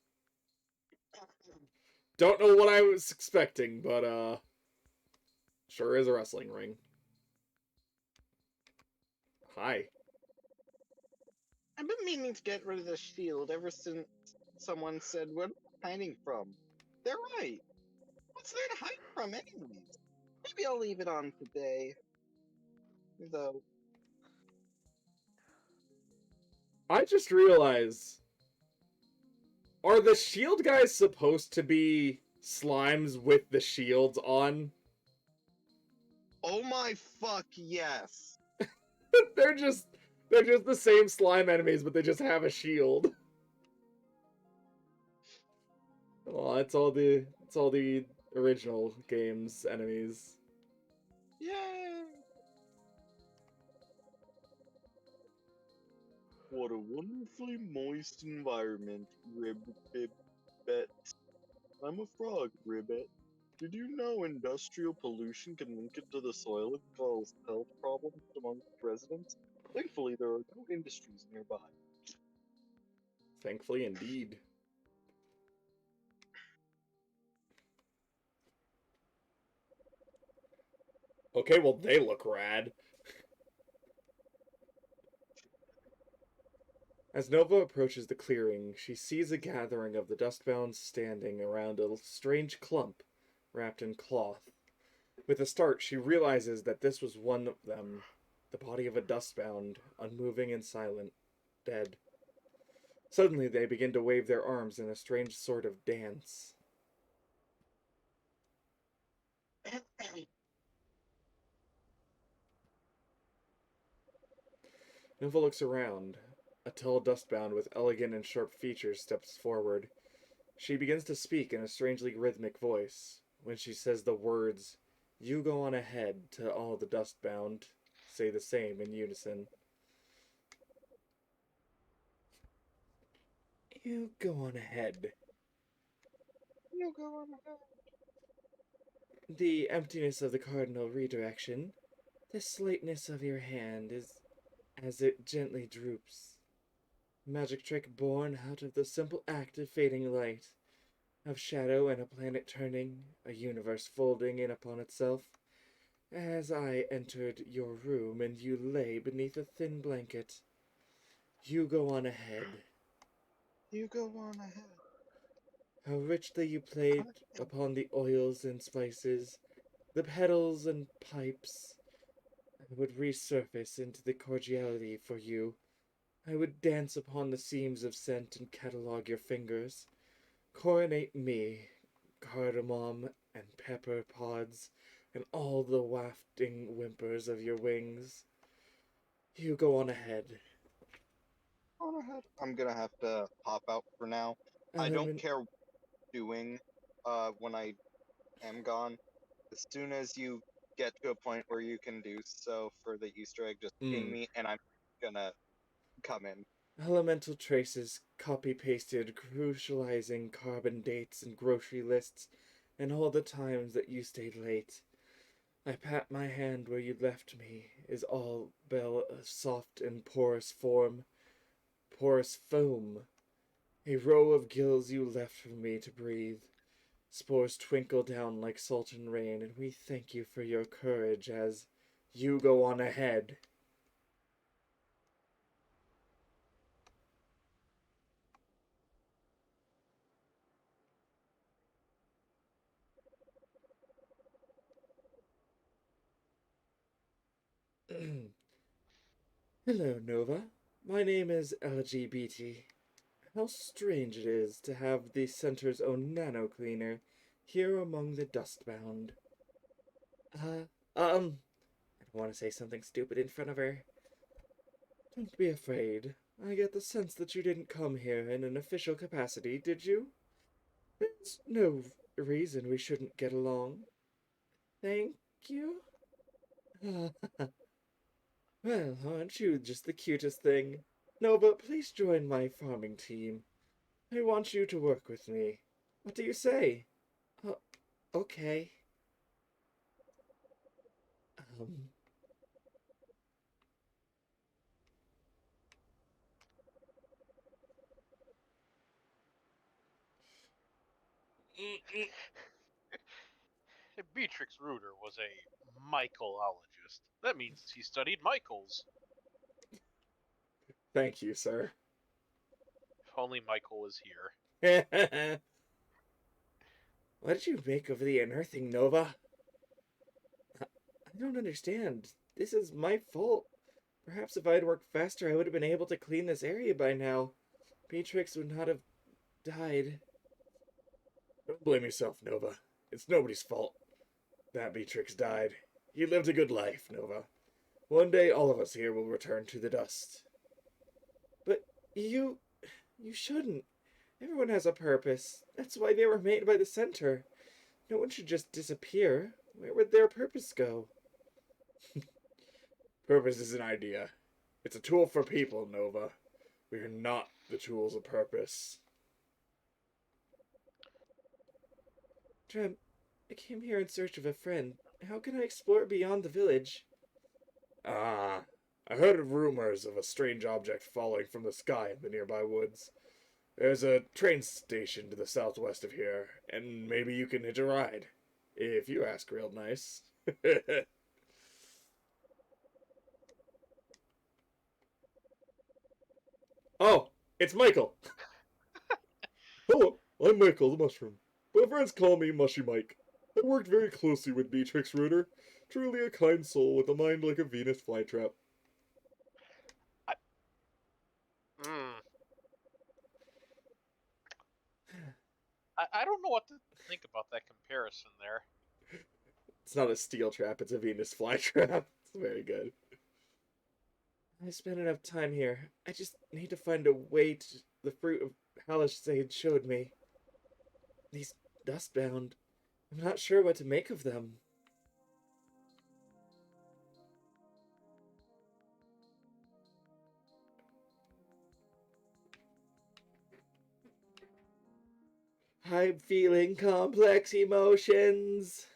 Don't know what I was expecting, but sure is a wrestling ring. Hi. I've been meaning to get rid of the shield ever since someone said, "Where are you hiding from?" They're right. What's there to hide from, anyways? Maybe I'll leave it on today. Though, I just realized, are the shield guys supposed to be slimes with the shields on? oh my fuck, yes. they're just the same slime enemies, but they just have a shield. Oh, it's all the original game's enemies. Yay! What a wonderfully moist environment, Ribbit. I'm a frog, Ribbit. Did you know industrial pollution can link into the soil and cause health problems amongst residents? Thankfully, there are no industries nearby. Thankfully, indeed. Okay, well, they look rad. As Nova approaches the clearing, she sees a gathering of the Dustbound standing around a strange clump wrapped in cloth. With a start, she realizes that this was one of them, the body of a Dustbound, unmoving and silent, dead. Suddenly, they begin to wave their arms in a strange sort of dance. Nova looks around. A tall dustbound with elegant and sharp features steps forward. She begins to speak in a strangely rhythmic voice. When she says the words, "You go on ahead," to all the dustbound say the same in unison. You go on ahead. You go on ahead. The emptiness of the cardinal redirection, the slightness of your hand is as it gently droops. Magic trick born out of the simple act of fading light, of shadow and a planet turning, a universe folding in upon itself. As I entered your room and you lay beneath a thin blanket, you go on ahead. You go on ahead. How richly you played upon the oils and spices, the petals and pipes. I would resurface into the cordiality for you. I would dance upon the seams of scent and catalogue your fingers. Coronate me, cardamom and pepper pods, and all the wafting whimpers of your wings. You go on ahead. On ahead. I'm gonna have to pop out for now. I don't Element. care what you're doing when I am gone. As soon as you get to a point where you can do so for the Easter egg, just ping Mm. me and I'm gonna come in. Elemental traces copy pasted, crucializing carbon dates and grocery lists, and all the times that you stayed late. I pat my hand where you left me, is all bell soft and porous form, porous foam. A row of gills you left for me to breathe. Spores twinkle down like salt and rain, and we thank you for your courage as you go on ahead. Hello, Nova. My name is LGBT. How strange it is to have the center's own nano cleaner here among the dustbound. Uh, I don't want to say something stupid in front of her. Don't be afraid. I get the sense that you didn't come here in an official capacity, did you? There's no reason we shouldn't get along. Thank you? Well, aren't you just the cutest thing? Nova, please join my farming team. I want you to work with me. What do you say? Uh, okay. Um, Beatrix Rooter was a mycologist. That means he studied Michaels. Thank you, sir. If only Michael was here. What did you make of the unearthing, Nova? I don't understand. This is my fault. Perhaps if I had worked faster, I would have been able to clean this area by now. Beatrix would not have died. Don't blame yourself, Nova. It's nobody's fault that Beatrix died. You lived a good life, Nova. One day all of us here will return to the dust. But you. You shouldn't. Everyone has a purpose. That's why they were made by the center. No one should just disappear. Where would their purpose go? Purpose is an idea. It's a tool for people, Nova. We are not the tools of purpose. Trem, I came here in search of a friend. How can I explore beyond the village? Ah, I heard of rumors of a strange object falling from the sky in the nearby woods. There's a train station to the southwest of here, and maybe you can hitch a ride. If you ask real nice. Oh, it's Michael! Hello, I'm Michael the Mushroom. My friends call me Mushy Mike. I worked very closely with Beatrix Rooter. Truly a kind soul with a mind like a Venus flytrap. I, mm, I don't know what to think about that comparison there. It's not a steel trap, it's a Venus flytrap. It's very good. I spent enough time here. I just need to find a way to the fruit of Palisade showed me. These dustbound. I'm not sure what to make of them. I'm feeling complex emotions.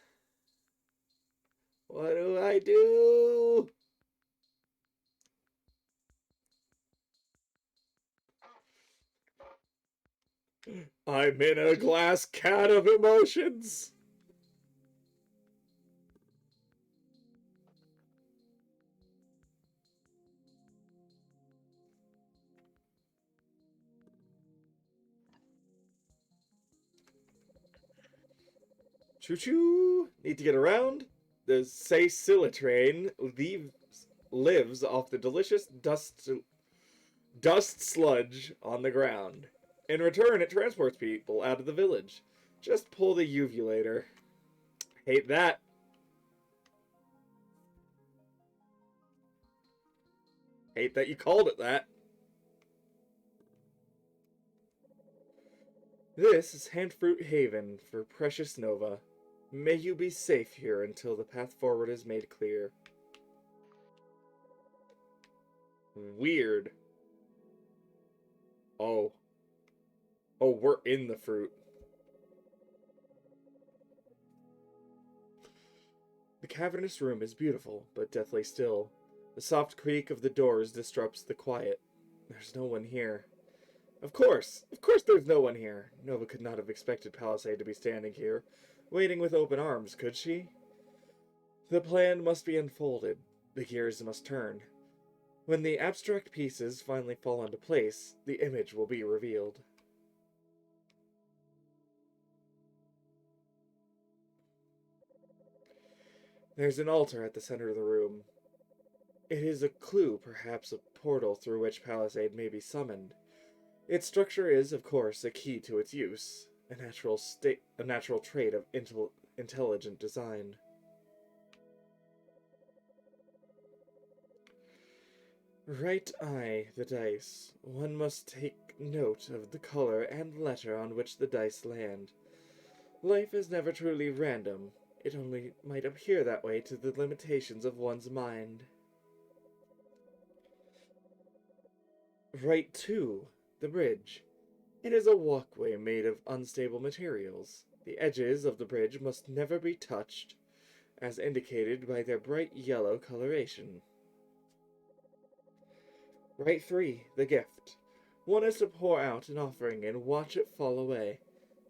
What do I do? I'm in a glass cat of emotions. Choo choo. Need to get around. The Saysilla lives off the delicious dust sludge on the ground. In return, it transports people out of the village. Just pull the uvulator. Hate that. Hate that you called it that. This is Handfruit Haven for Precious Nova. May you be safe here until the path forward is made clear. Weird. Oh. Oh, we're in the fruit. The cavernous room is beautiful, but deathly still. The soft creak of the doors disrupts the quiet. There's no one here. Of course there's no one here. Nova could not have expected Palisade to be standing here, waiting with open arms, could she? The plan must be unfolded. The gears must turn. When the abstract pieces finally fall into place, the image will be revealed. There's an altar at the center of the room. It is a clue, perhaps a portal through which Palisade may be summoned. Its structure is, of course, a key to its use, a natural trait of intelligent design. Right eye, the dice. One must take note of the color and letter on which the dice land. Life is never truly random. It only might appear that way to the limitations of one's mind. Right two, the bridge. It is a walkway made of unstable materials. The edges of the bridge must never be touched, as indicated by their bright yellow coloration. Right three, the gift. One is to pour out an offering and watch it fall away.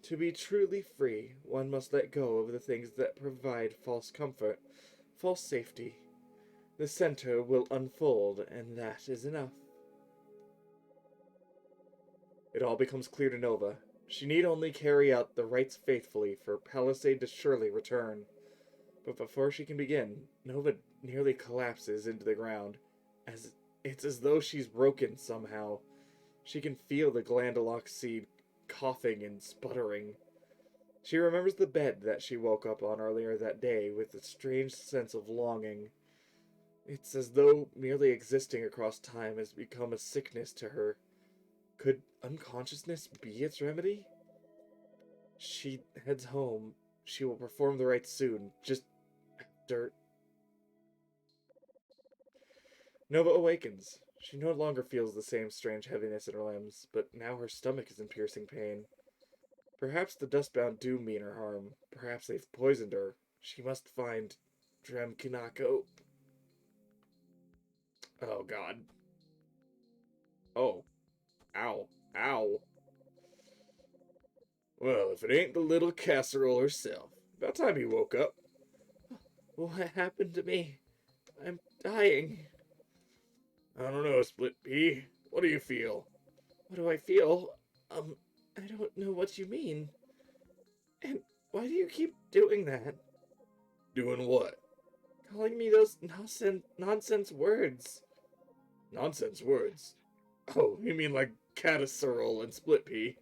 To be truly free, one must let go of the things that provide false comfort, false safety. The center will unfold, and that is enough. It all becomes clear to Nova. She need only carry out the rites faithfully for Palisade to surely return. But before she can begin, Nova nearly collapses into the ground. It's as though she's broken somehow. She can feel the Glandalox seed coughing and sputtering. She remembers the bed that she woke up on earlier that day with a strange sense of longing. It's as though merely existing across time has become a sickness to her. Could unconsciousness be its remedy? She heads home. She will perform the rites soon. Just dirt. Nova awakens. She no longer feels the same strange heaviness in her limbs, but now her stomach is in piercing pain. Perhaps the dustbound do mean her harm. Perhaps they've poisoned her. She must find Dremkinako. Oh, God. Oh. Ow. Ow. Well, if it ain't the little casserole herself. About time you woke up. What happened to me? I'm dying. I don't know, Split Pea. What do you feel? What do I feel? I don't know what you mean. And why do you keep doing that? Doing what? Calling me those nonsense words. Nonsense words? Oh, you mean like casserole and Split Pea?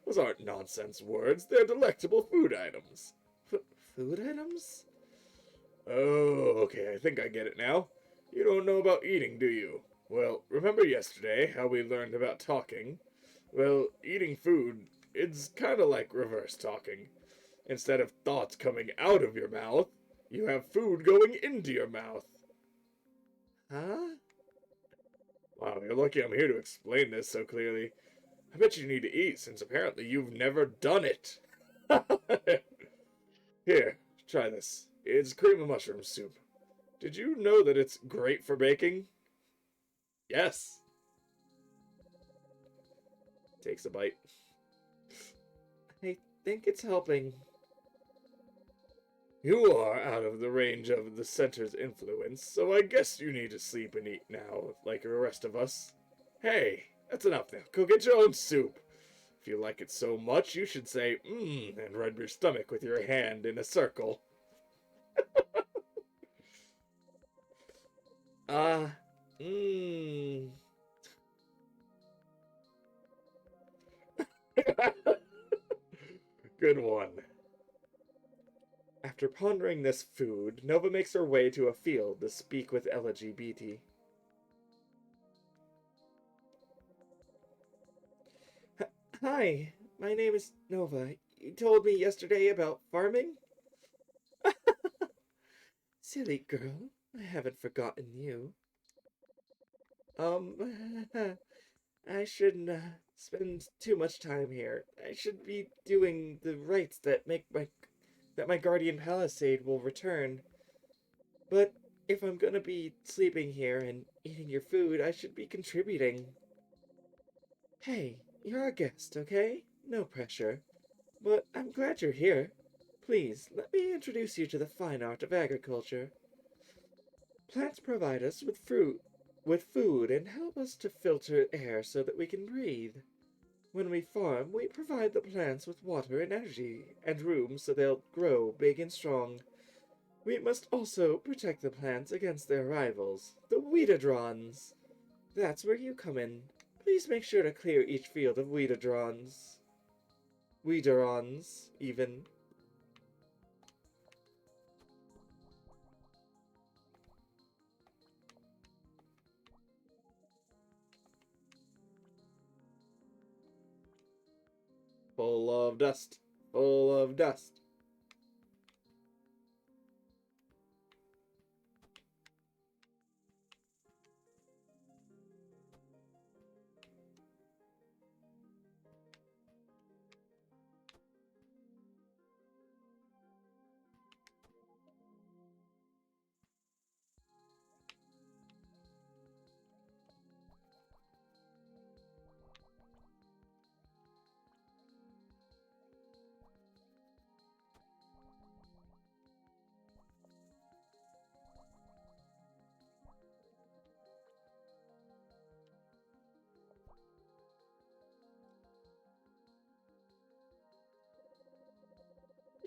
Those aren't nonsense words. They're delectable food items. Food items? Oh, okay, I think I get it now. You don't know about eating, do you? Well, remember yesterday how we learned about talking? Well, eating food, it's kinda like reverse talking. Instead of thoughts coming out of your mouth, you have food going into your mouth. Huh? Wow, you're lucky I'm here to explain this so clearly. I bet you need to eat since apparently you've never done it. Here, try this. It's cream of mushroom soup. Did you know that it's great for baking? Yes. Takes a bite. I think it's helping. You are out of the range of the center's influence, so I guess you need to sleep and eat now, like the rest of us. Hey, that's enough now. Go get your own soup. If you like it so much, you should say, and rub your stomach with your hand in a circle. Ah, mmm. Good one. After pondering this food, Nova makes her way to a field to speak with LGBT. Hi, my name is Nova. You told me yesterday about farming? Silly girl, I haven't forgotten you. I shouldn't spend too much time here. I should be doing the rites that my guardian palisade will return. But if I'm gonna be sleeping here and eating your food, I should be contributing. Hey, you're a guest, okay? No pressure. But I'm glad you're here. Please, let me introduce you to the fine art of agriculture. Plants provide us with food, and help us to filter air so that we can breathe. When we farm, we provide the plants with water and energy, and room so they'll grow big and strong. We must also protect the plants against their rivals, the Weedodrons. That's where you come in. Please make sure to clear each field of Weedodrons. Weedorons, even. Full of dust. Full of dust.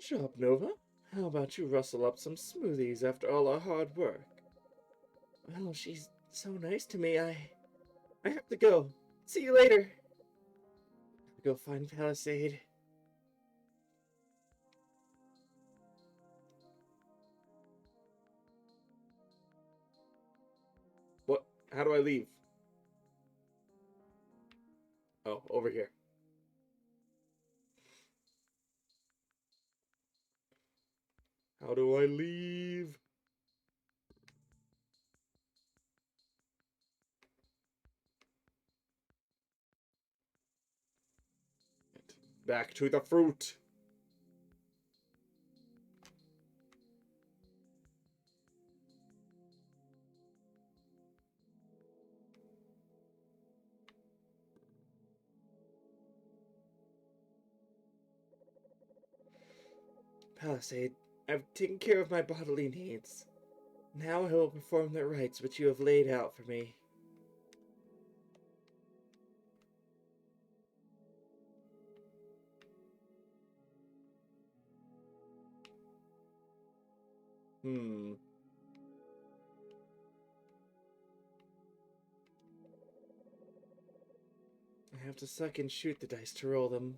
Shop Nova, how about you rustle up some smoothies after all our hard work? Well, she's so nice to me, I have to go. See you later. Go find Palisade. What? How do I leave? Oh, over here. How do I leave? Back to the fruit. Palisade, I've taken care of my bodily needs. Now I will perform the rites which you have laid out for me. Hmm. I have to suck and shoot the dice to roll them.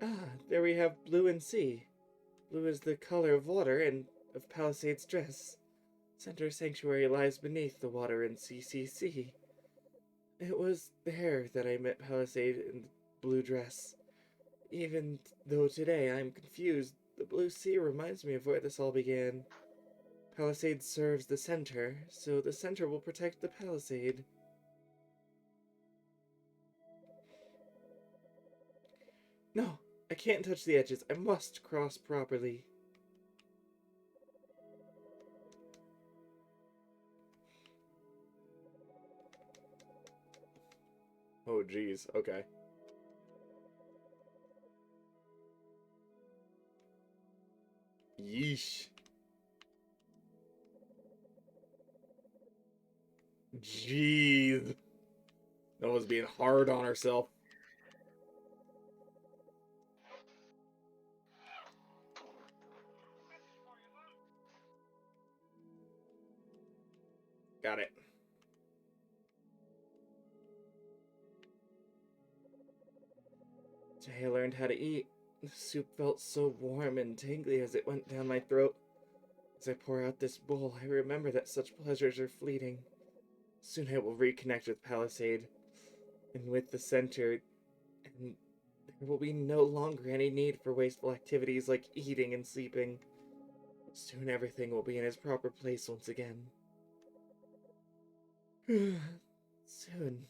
Ah, there we have blue and sea. Blue is the color of water and of Palisade's dress. Center sanctuary lies beneath the water in CCC. It was there that I met Palisade in the blue dress. Even though today I'm confused, the blue sea reminds me of where this all began. Palisade serves the center, so the center will protect the Palisade. No, I can't touch the edges. I must cross properly. Oh, geez. Okay. Yeesh. Jeez. Nova's being hard on herself. Got it. Today I learned how to eat. The soup felt so warm and tingly as it went down my throat. As I pour out this bowl, I remember that such pleasures are fleeting. Soon I will reconnect with Palisade, and with the center, and there will be no longer any need for wasteful activities like eating and sleeping. Soon everything will be in its proper place once again. Soon.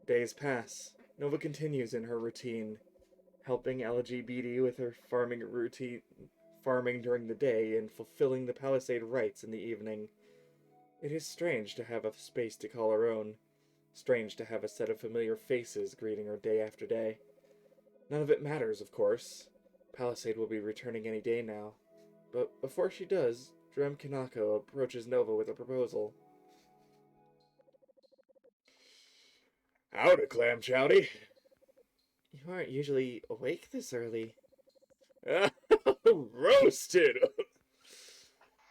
Days pass. Nova continues in her routine, helping LGBT with her farming during the day and fulfilling the Palisade rites in the evening. It is strange to have a space to call her own. Strange to have a set of familiar faces greeting her day after day. None of it matters, of course. Palisade will be returning any day now. But before she does, Drem Kanako approaches Nova with a proposal. Howdy, Clam Chowdy. You aren't usually awake this early. Roasted!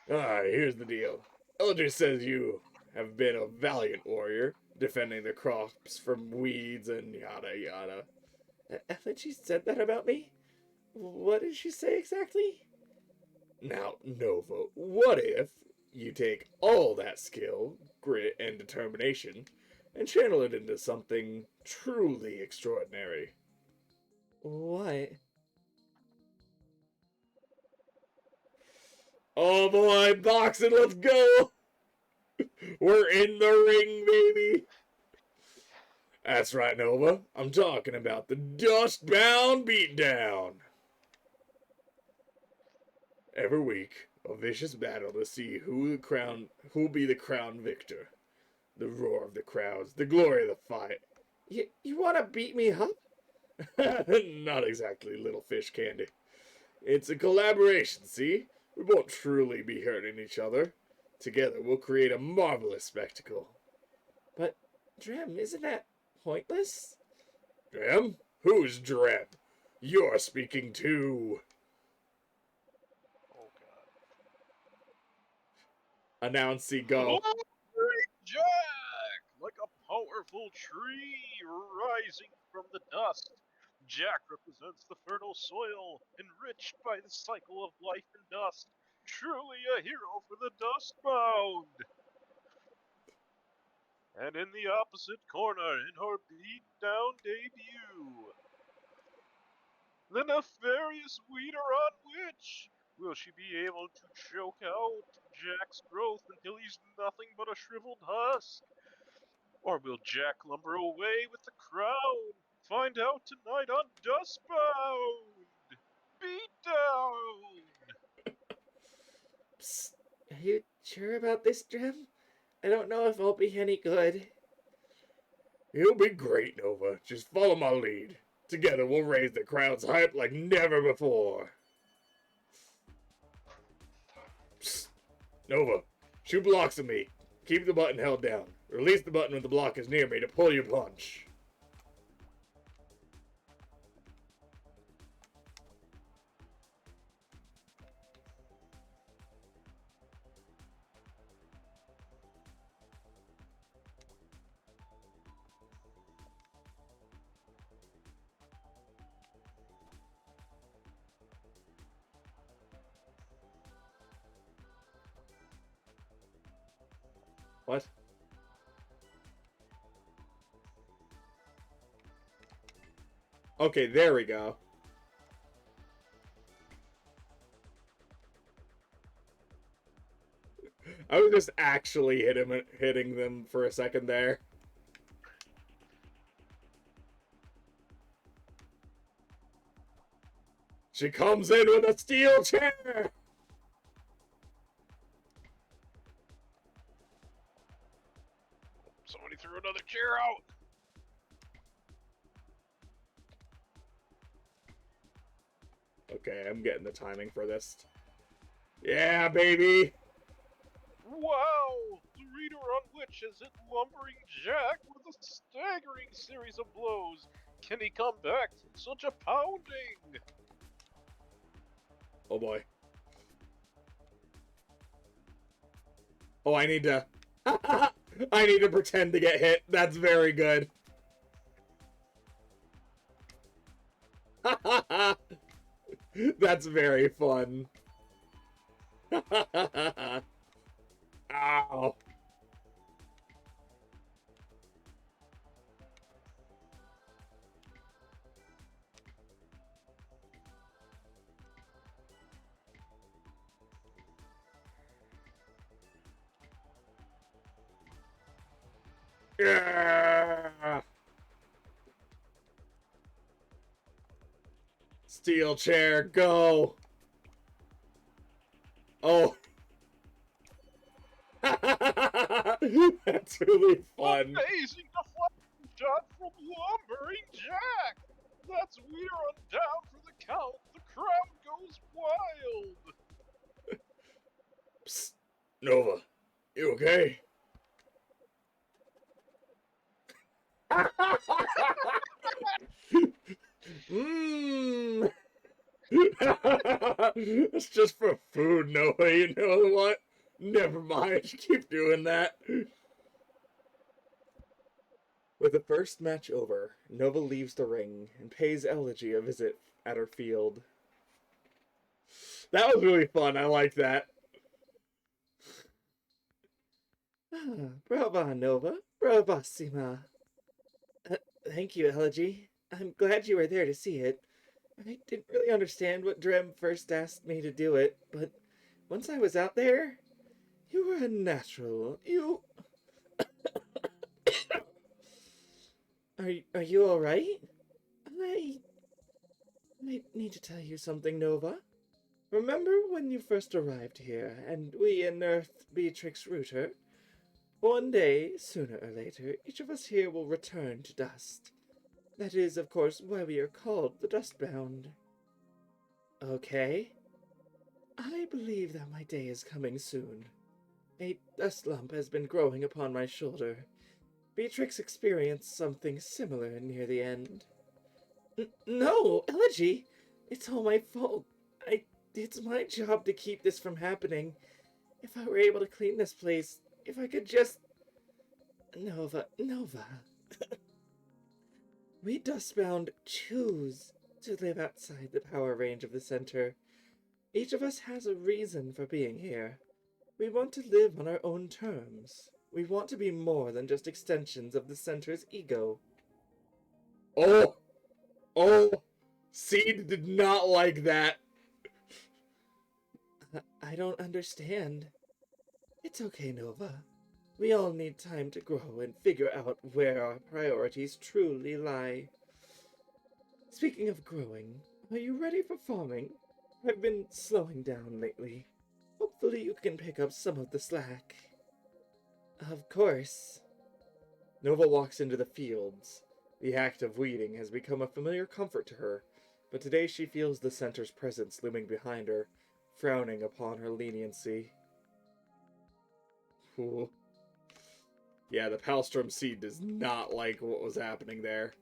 Here's the deal. Elder says you have been a valiant warrior, defending the crops from weeds and yada yada. Elegy said that about me? What did she say exactly? Now, Nova, what if you take all that skill, grit, and determination and channel it into something truly extraordinary? What? Oh boy, boxing, let's go! We're in the ring, baby! That's right, Nova. I'm talking about the Dustbound Beatdown. Every week, a vicious battle to see who'll be the crown victor. The roar of the crowds, the glory of the fight. You want to beat me up? Not exactly, little fish candy. It's a collaboration, see? We won't truly be hurting each other. Together, we'll create a marvelous spectacle. But, Drem, isn't that pointless? Drem? Who's Drem? You're speaking to... Oh god. Announcy go. Glory Jack! Like a powerful tree rising from the dust. Jack represents the fertile soil, enriched by the cycle of life and dust. Truly a hero for the dustbound! And in the opposite corner, in her beat-down debut, the nefarious Weederon Witch! Will she be able to choke out Jack's growth until he's nothing but a shriveled husk? Or will Jack lumber away with the crown? Find out tonight on Dustbound! Beatdown! Psst. Are you sure about this, Drem? I don't know if I'll be any good. You'll be great, Nova. Just follow my lead. Together we'll raise the crowd's hype like never before. Psst. Nova, shoot blocks at me. Keep the button held down. Release the button when the block is near me to pull your punch. What? Okay, there we go. I was just actually hitting them for a second there. She comes in with a steel chair! Somebody threw another chair out. Okay, I'm getting the timing for this. Yeah, baby! Wow! The reader on which has hit Lumbering Jack with a staggering series of blows. Can he come back from such a pounding? Oh boy. Oh, I need to... I need to pretend to get hit. That's very good. That's very fun. Ow. Yeah. Steel chair, go. Oh. That's really fun. Amazing deflection shot from Lumbering Jack! That's Weeder on down for the count. The crowd goes wild. Psst. Nova, you okay? Mmm. It's just for food, Nova. You know what? Never mind. Keep doing that. With the first match over, Nova leaves the ring and pays Elegy a visit at her field. That was really fun. I like that. Brava, Nova. Bravissima. Thank you, Elegy. I'm glad you were there to see it. I didn't really understand what Drem first asked me to do it, but once I was out there, you were a natural. You... Are you alright? I... I need to tell you something, Nova. Remember when you first arrived here, and we unearthed Beatrix Rooter? One day, sooner or later, each of us here will return to dust. That is, of course, why we are called the Dustbound. Okay? I believe that my day is coming soon. A dust lump has been growing upon my shoulder. Beatrix experienced something similar near the end. No, Elegy! It's all my fault. It's my job to keep this from happening. If I were able to clean this place, if I could just... Nova. We Dustbound choose to live outside the power range of the center. Each of us has a reason for being here. We want to live on our own terms. We want to be more than just extensions of the center's ego. Oh! Oh! Seed did not like that. I don't understand. It's okay, Nova. We all need time to grow and figure out where our priorities truly lie. Speaking of growing, are you ready for farming? I've been slowing down lately. Hopefully you can pick up some of the slack. Of course. Nova walks into the fields. The act of weeding has become a familiar comfort to her, but today she feels the center's presence looming behind her, frowning upon her leniency. Ooh. Yeah, the Palstrom seed does not like what was happening there.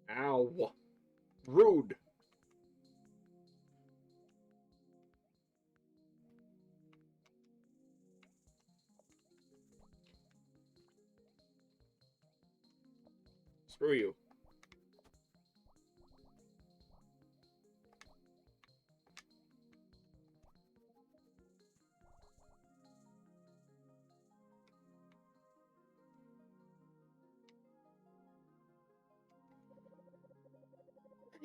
Ow. Rude. Screw you.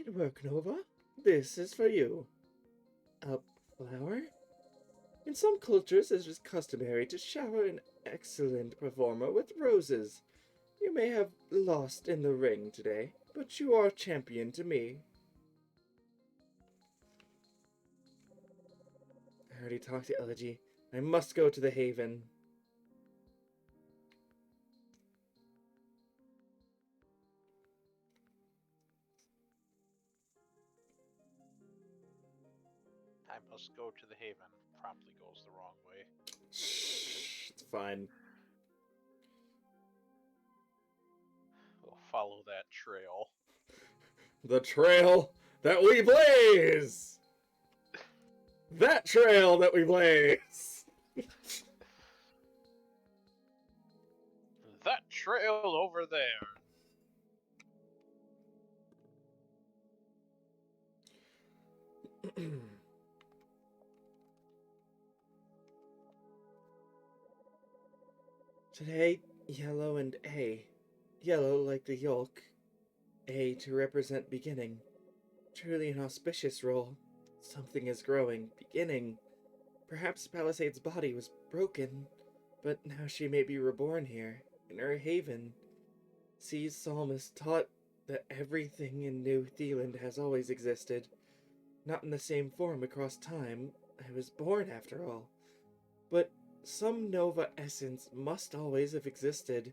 Good work, Nova. This is for you. A flower? In some cultures, it is customary to shower an excellent performer with roses. You may have lost in the ring today, but you are champion to me. I already talked to Elegy. I must go to the Haven. I must go to the Haven. Promptly goes the wrong way. Shh, it's fine. We'll follow that trail. The trail that we blaze! That trail that we blaze! That trail over there. Today, yellow and A. Yellow like the yolk. A to represent beginning. Truly an auspicious role. Something is growing, beginning. Perhaps Palisade's body was broken, but now she may be reborn here, in her haven. C's psalmist taught that everything in New Theland has always existed. Not in the same form across time. I was born, after all. But some Nova essence must always have existed,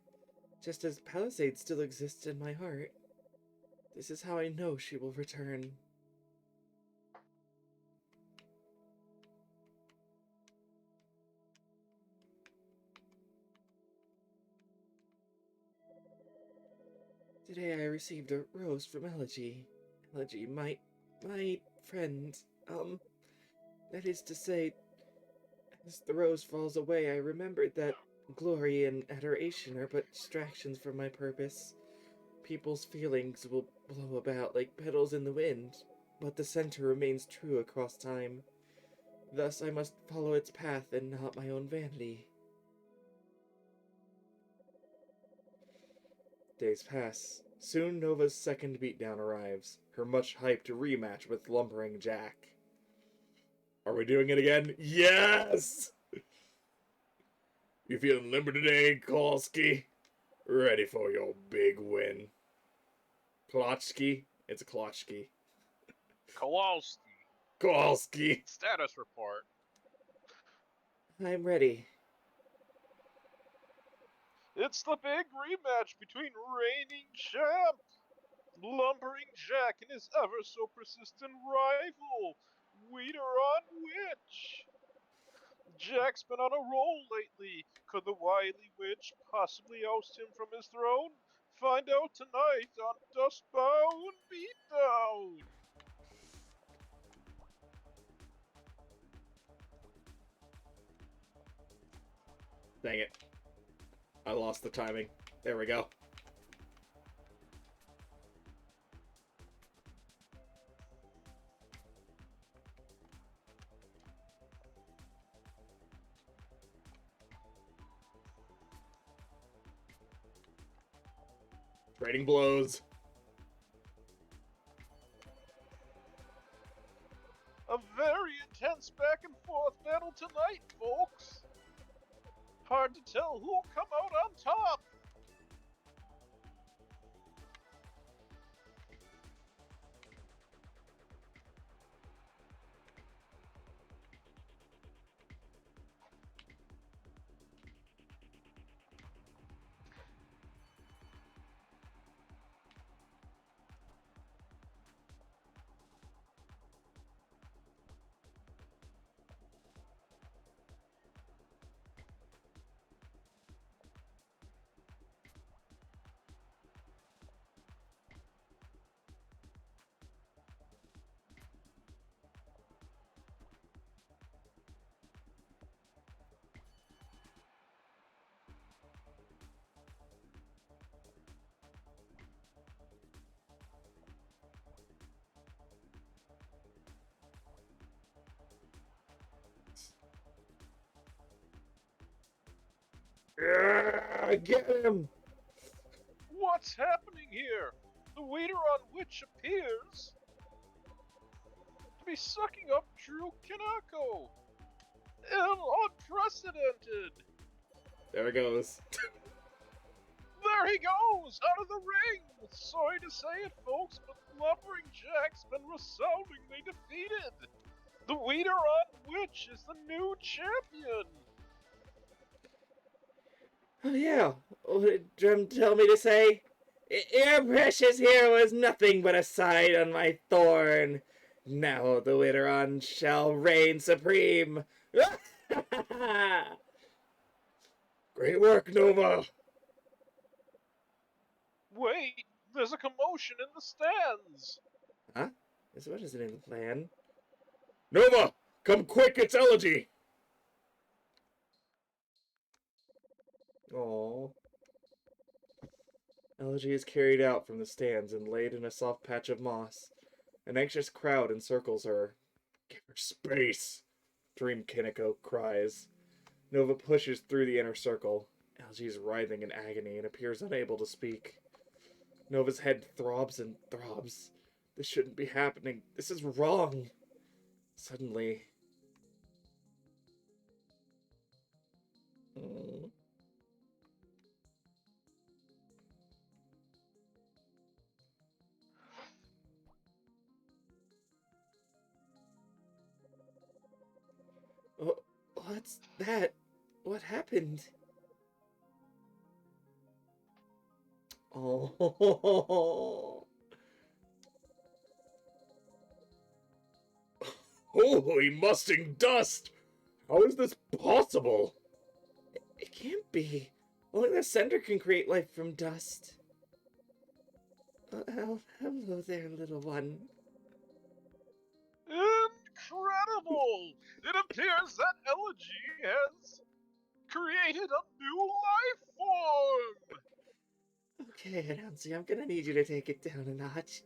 just as Palisade still exists in my heart. This is how I know she will return. Today I received a rose from Elegy. Elegy, my friend. That is to say, as the rose falls away, I remembered that glory and adoration are but distractions from my purpose. People's feelings will blow about like petals in the wind, but the center remains true across time. Thus I must follow its path and not my own vanity. Days pass. Soon Nova's second beatdown arrives, her much-hyped rematch with Lumbering Jack. Are we doing it again? Yes! You feeling limber today, Kowalski? Ready for your big win. Klotchki? It's a Klotchki. Kowalski. Kowalski! Status report. I'm ready. It's the big rematch between reigning champ Lumbering Jack and his ever so persistent rival, Weeder on Witch. Jack's been on a roll lately. Could the wily witch possibly oust him from his throne? Find out tonight on Dustbound Beatdown. Dang it. I lost the timing. There we go. Trading blows. A very intense back and forth battle tonight, folks. Hard to tell who'll come out on top. Get him! What's happening here? The waiter on which appears to be sucking up Drew Kanako. Unprecedented. There it goes. There he goes, out of the ring! Sorry to say it, folks, but Blubbering Jack's been resoundingly defeated. The waiter on which is the new champion. Oh yeah, what did Drum tell me to say? Your precious hero is nothing but a side on my thorn. Now the winner on shall reign supreme. Great work, Nova. Wait, there's a commotion in the stands. Huh? What is it in the plan? Nova, come quick, it's Elegy. Aww. Elegy is carried out from the stands and laid in a soft patch of moss. An anxious crowd encircles her. Give her space, Dream Kineko cries. Nova pushes through the inner circle. Elegy is writhing in agony and appears unable to speak. Nova's head throbs and throbs. This shouldn't be happening. This is wrong. Suddenly... Oh, what's that? What happened? Oh. Holy musting dust! How is this possible? It can't be. Only the center can create life from dust. Hello there, little one. Incredible! It appears that Elegy has created a new life form! Okay, Announcy, I'm gonna need you to take it down a notch.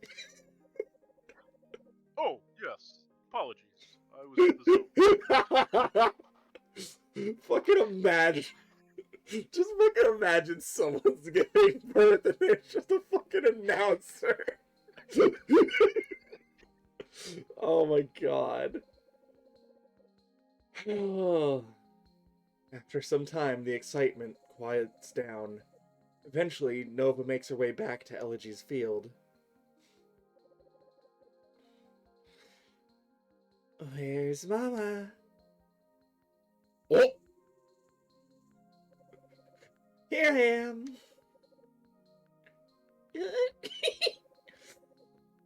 Oh, yes. Apologies. I was in the zone. Fucking imagine. Just fucking imagine someone's giving birth and it's just a fucking announcer. Oh my god. After some time, the excitement quiets down. Eventually, Nova makes her way back to Elegy's field. Where's Mama? Oh! Here I am!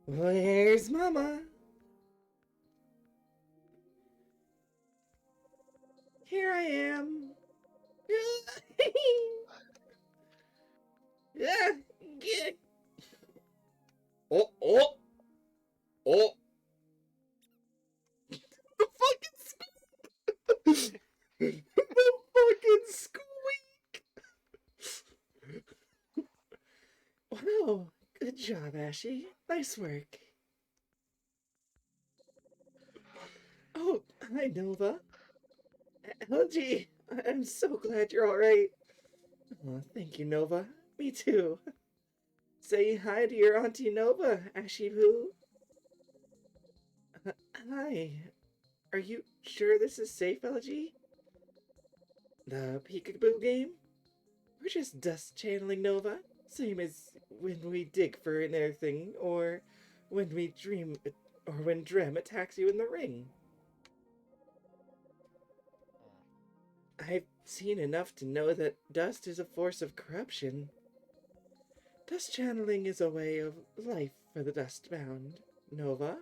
Where's Mama? Here I am! Oh, oh! Oh! The fucking the fucking squeak! Wow, good job, Ashy. Nice work. Oh, hi, Nova. LG, I'm so glad you're alright. Oh, thank you, Nova. Me too. Say hi to your Auntie Nova, Ashy Poo. Hi. Are you sure this is safe, LG? The peekaboo game? We're just dust channeling Nova. Same as when we dig for another thing, or when we dream, or when Drem attacks you in the ring. I've seen enough to know that dust is a force of corruption. Dust channeling is a way of life for the dustbound, Nova.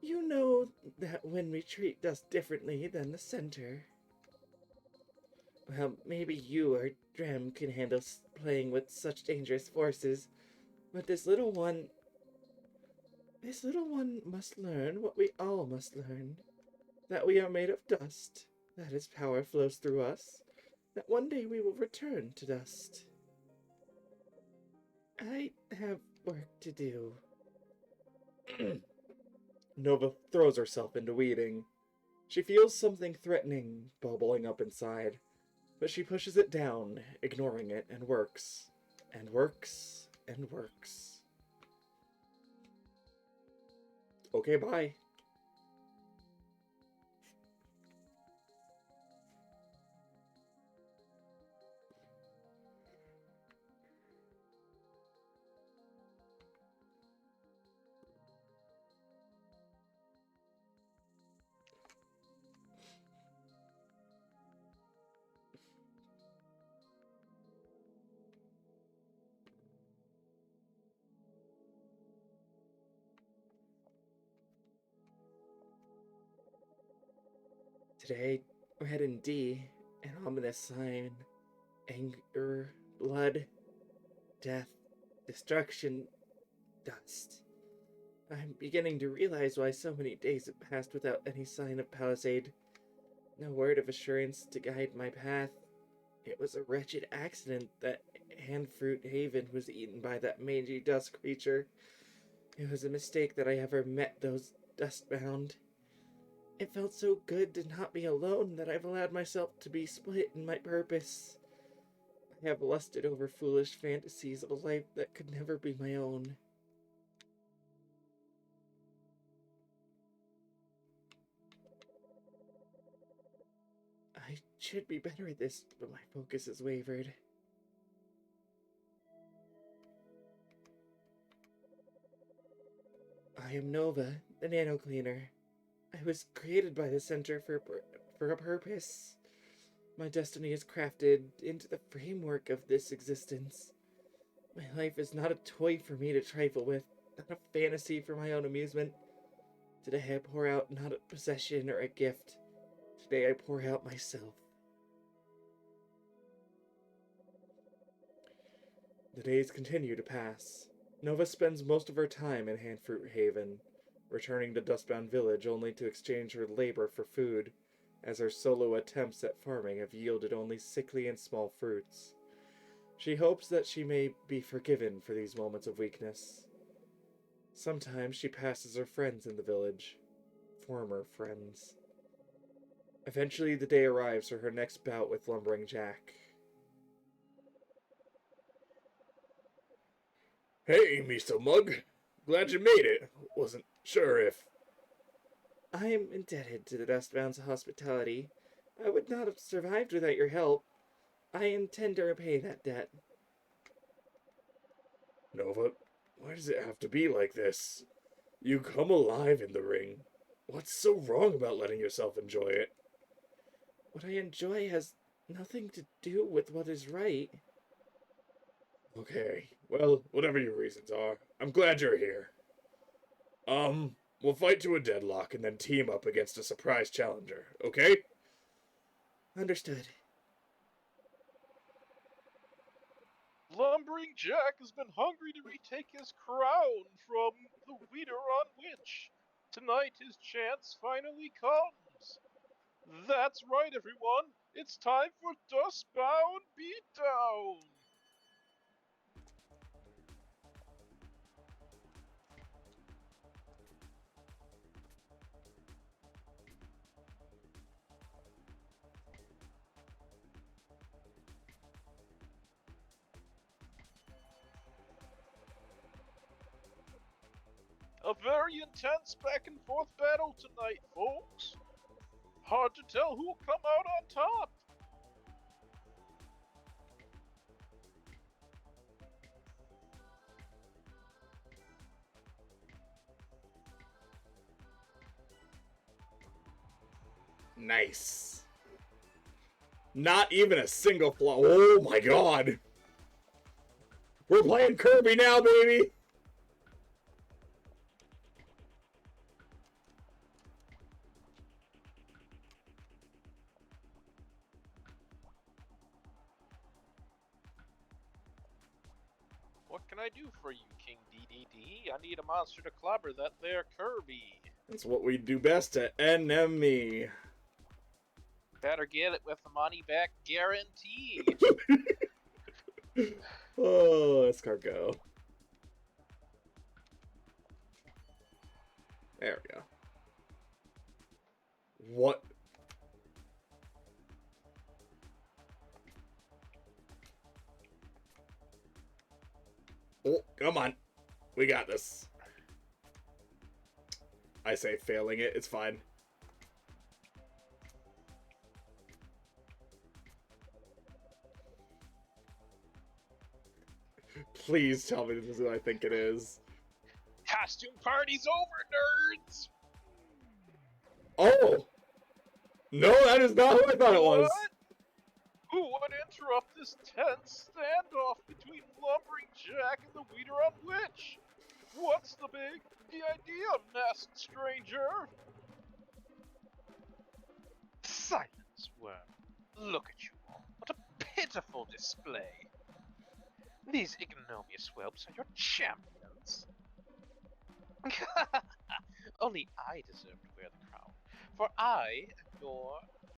You know that when we treat dust differently than the center. Well, maybe you or Drem can handle playing with such dangerous forces, but this little one must learn what we all must learn. That we are made of dust, that its power flows through us, that one day we will return to dust. I have work to do. Nova throws herself into weeding. She feels something threatening bubbling up inside. But she pushes it down, ignoring it, and works. And works. And works. Okay, bye. Today, red and D, an ominous sign. Anger, blood, death, destruction, dust. I'm beginning to realize why so many days have passed without any sign of Palisade. No word of assurance to guide my path. It was a wretched accident that Handfruit Haven was eaten by that mangy dust creature. It was a mistake that I ever met those dustbound. It felt so good to not be alone that I've allowed myself to be split in my purpose. I have lusted over foolish fantasies of a life that could never be my own. I should be better at this, but my focus has wavered. I am Nova, the nano cleaner. I was created by the Center for a purpose. My destiny is crafted into the framework of this existence. My life is not a toy for me to trifle with, not a fantasy for my own amusement. Today I pour out not a possession or a gift. Today I pour out myself. The days continue to pass. Nova spends most of her time in Handfruit Haven, returning to Dustbound Village only to exchange her labor for food, as her solo attempts at farming have yielded only sickly and small fruits. She hopes that she may be forgiven for these moments of weakness. Sometimes she passes her friends in the village. Former friends. Eventually the day arrives for her next bout with Lumbering Jack. Hey, Miso Mug. Glad you made it. Wasn't sure if... I am indebted to the Dustbound's hospitality. I would not have survived without your help. I intend to repay that debt. Nova, why does it have to be like this? You come alive in the ring. What's so wrong about letting yourself enjoy it? What I enjoy has nothing to do with what is right. Okay, well, whatever your reasons are, I'm glad you're here. We'll fight to a deadlock and then team up against a surprise challenger, okay? Understood. Lumbering Jack has been hungry to retake his crown from the Weeder on Witch. Tonight his chance finally comes. That's right, everyone. It's time for Dustbound Beatdown. A very intense back and forth battle tonight, folks. Hard to tell who'll come out on top. Nice. Not even a single flaw. Oh my god. We're playing Kirby now, baby. What can I do for you, King DDD? I need a monster to clobber that there Kirby. That's what we do best at NME. Better get it with the money back guarantee. Oh, escargot. There we go. What? Oh, come on. We got this. I say failing it. It's fine. Please tell me this is what I think it is. Costume party's over, nerds! Oh! No, that is not who I thought it was. What? Who would interrupt this tense standoff between Lumbering Jack and the Weeder-on Witch? What's the idea, masked stranger? Silence, worm. Look at you all. What a pitiful display. These ignominious whelps are your champions. Only I deserve to wear the crown, for I am your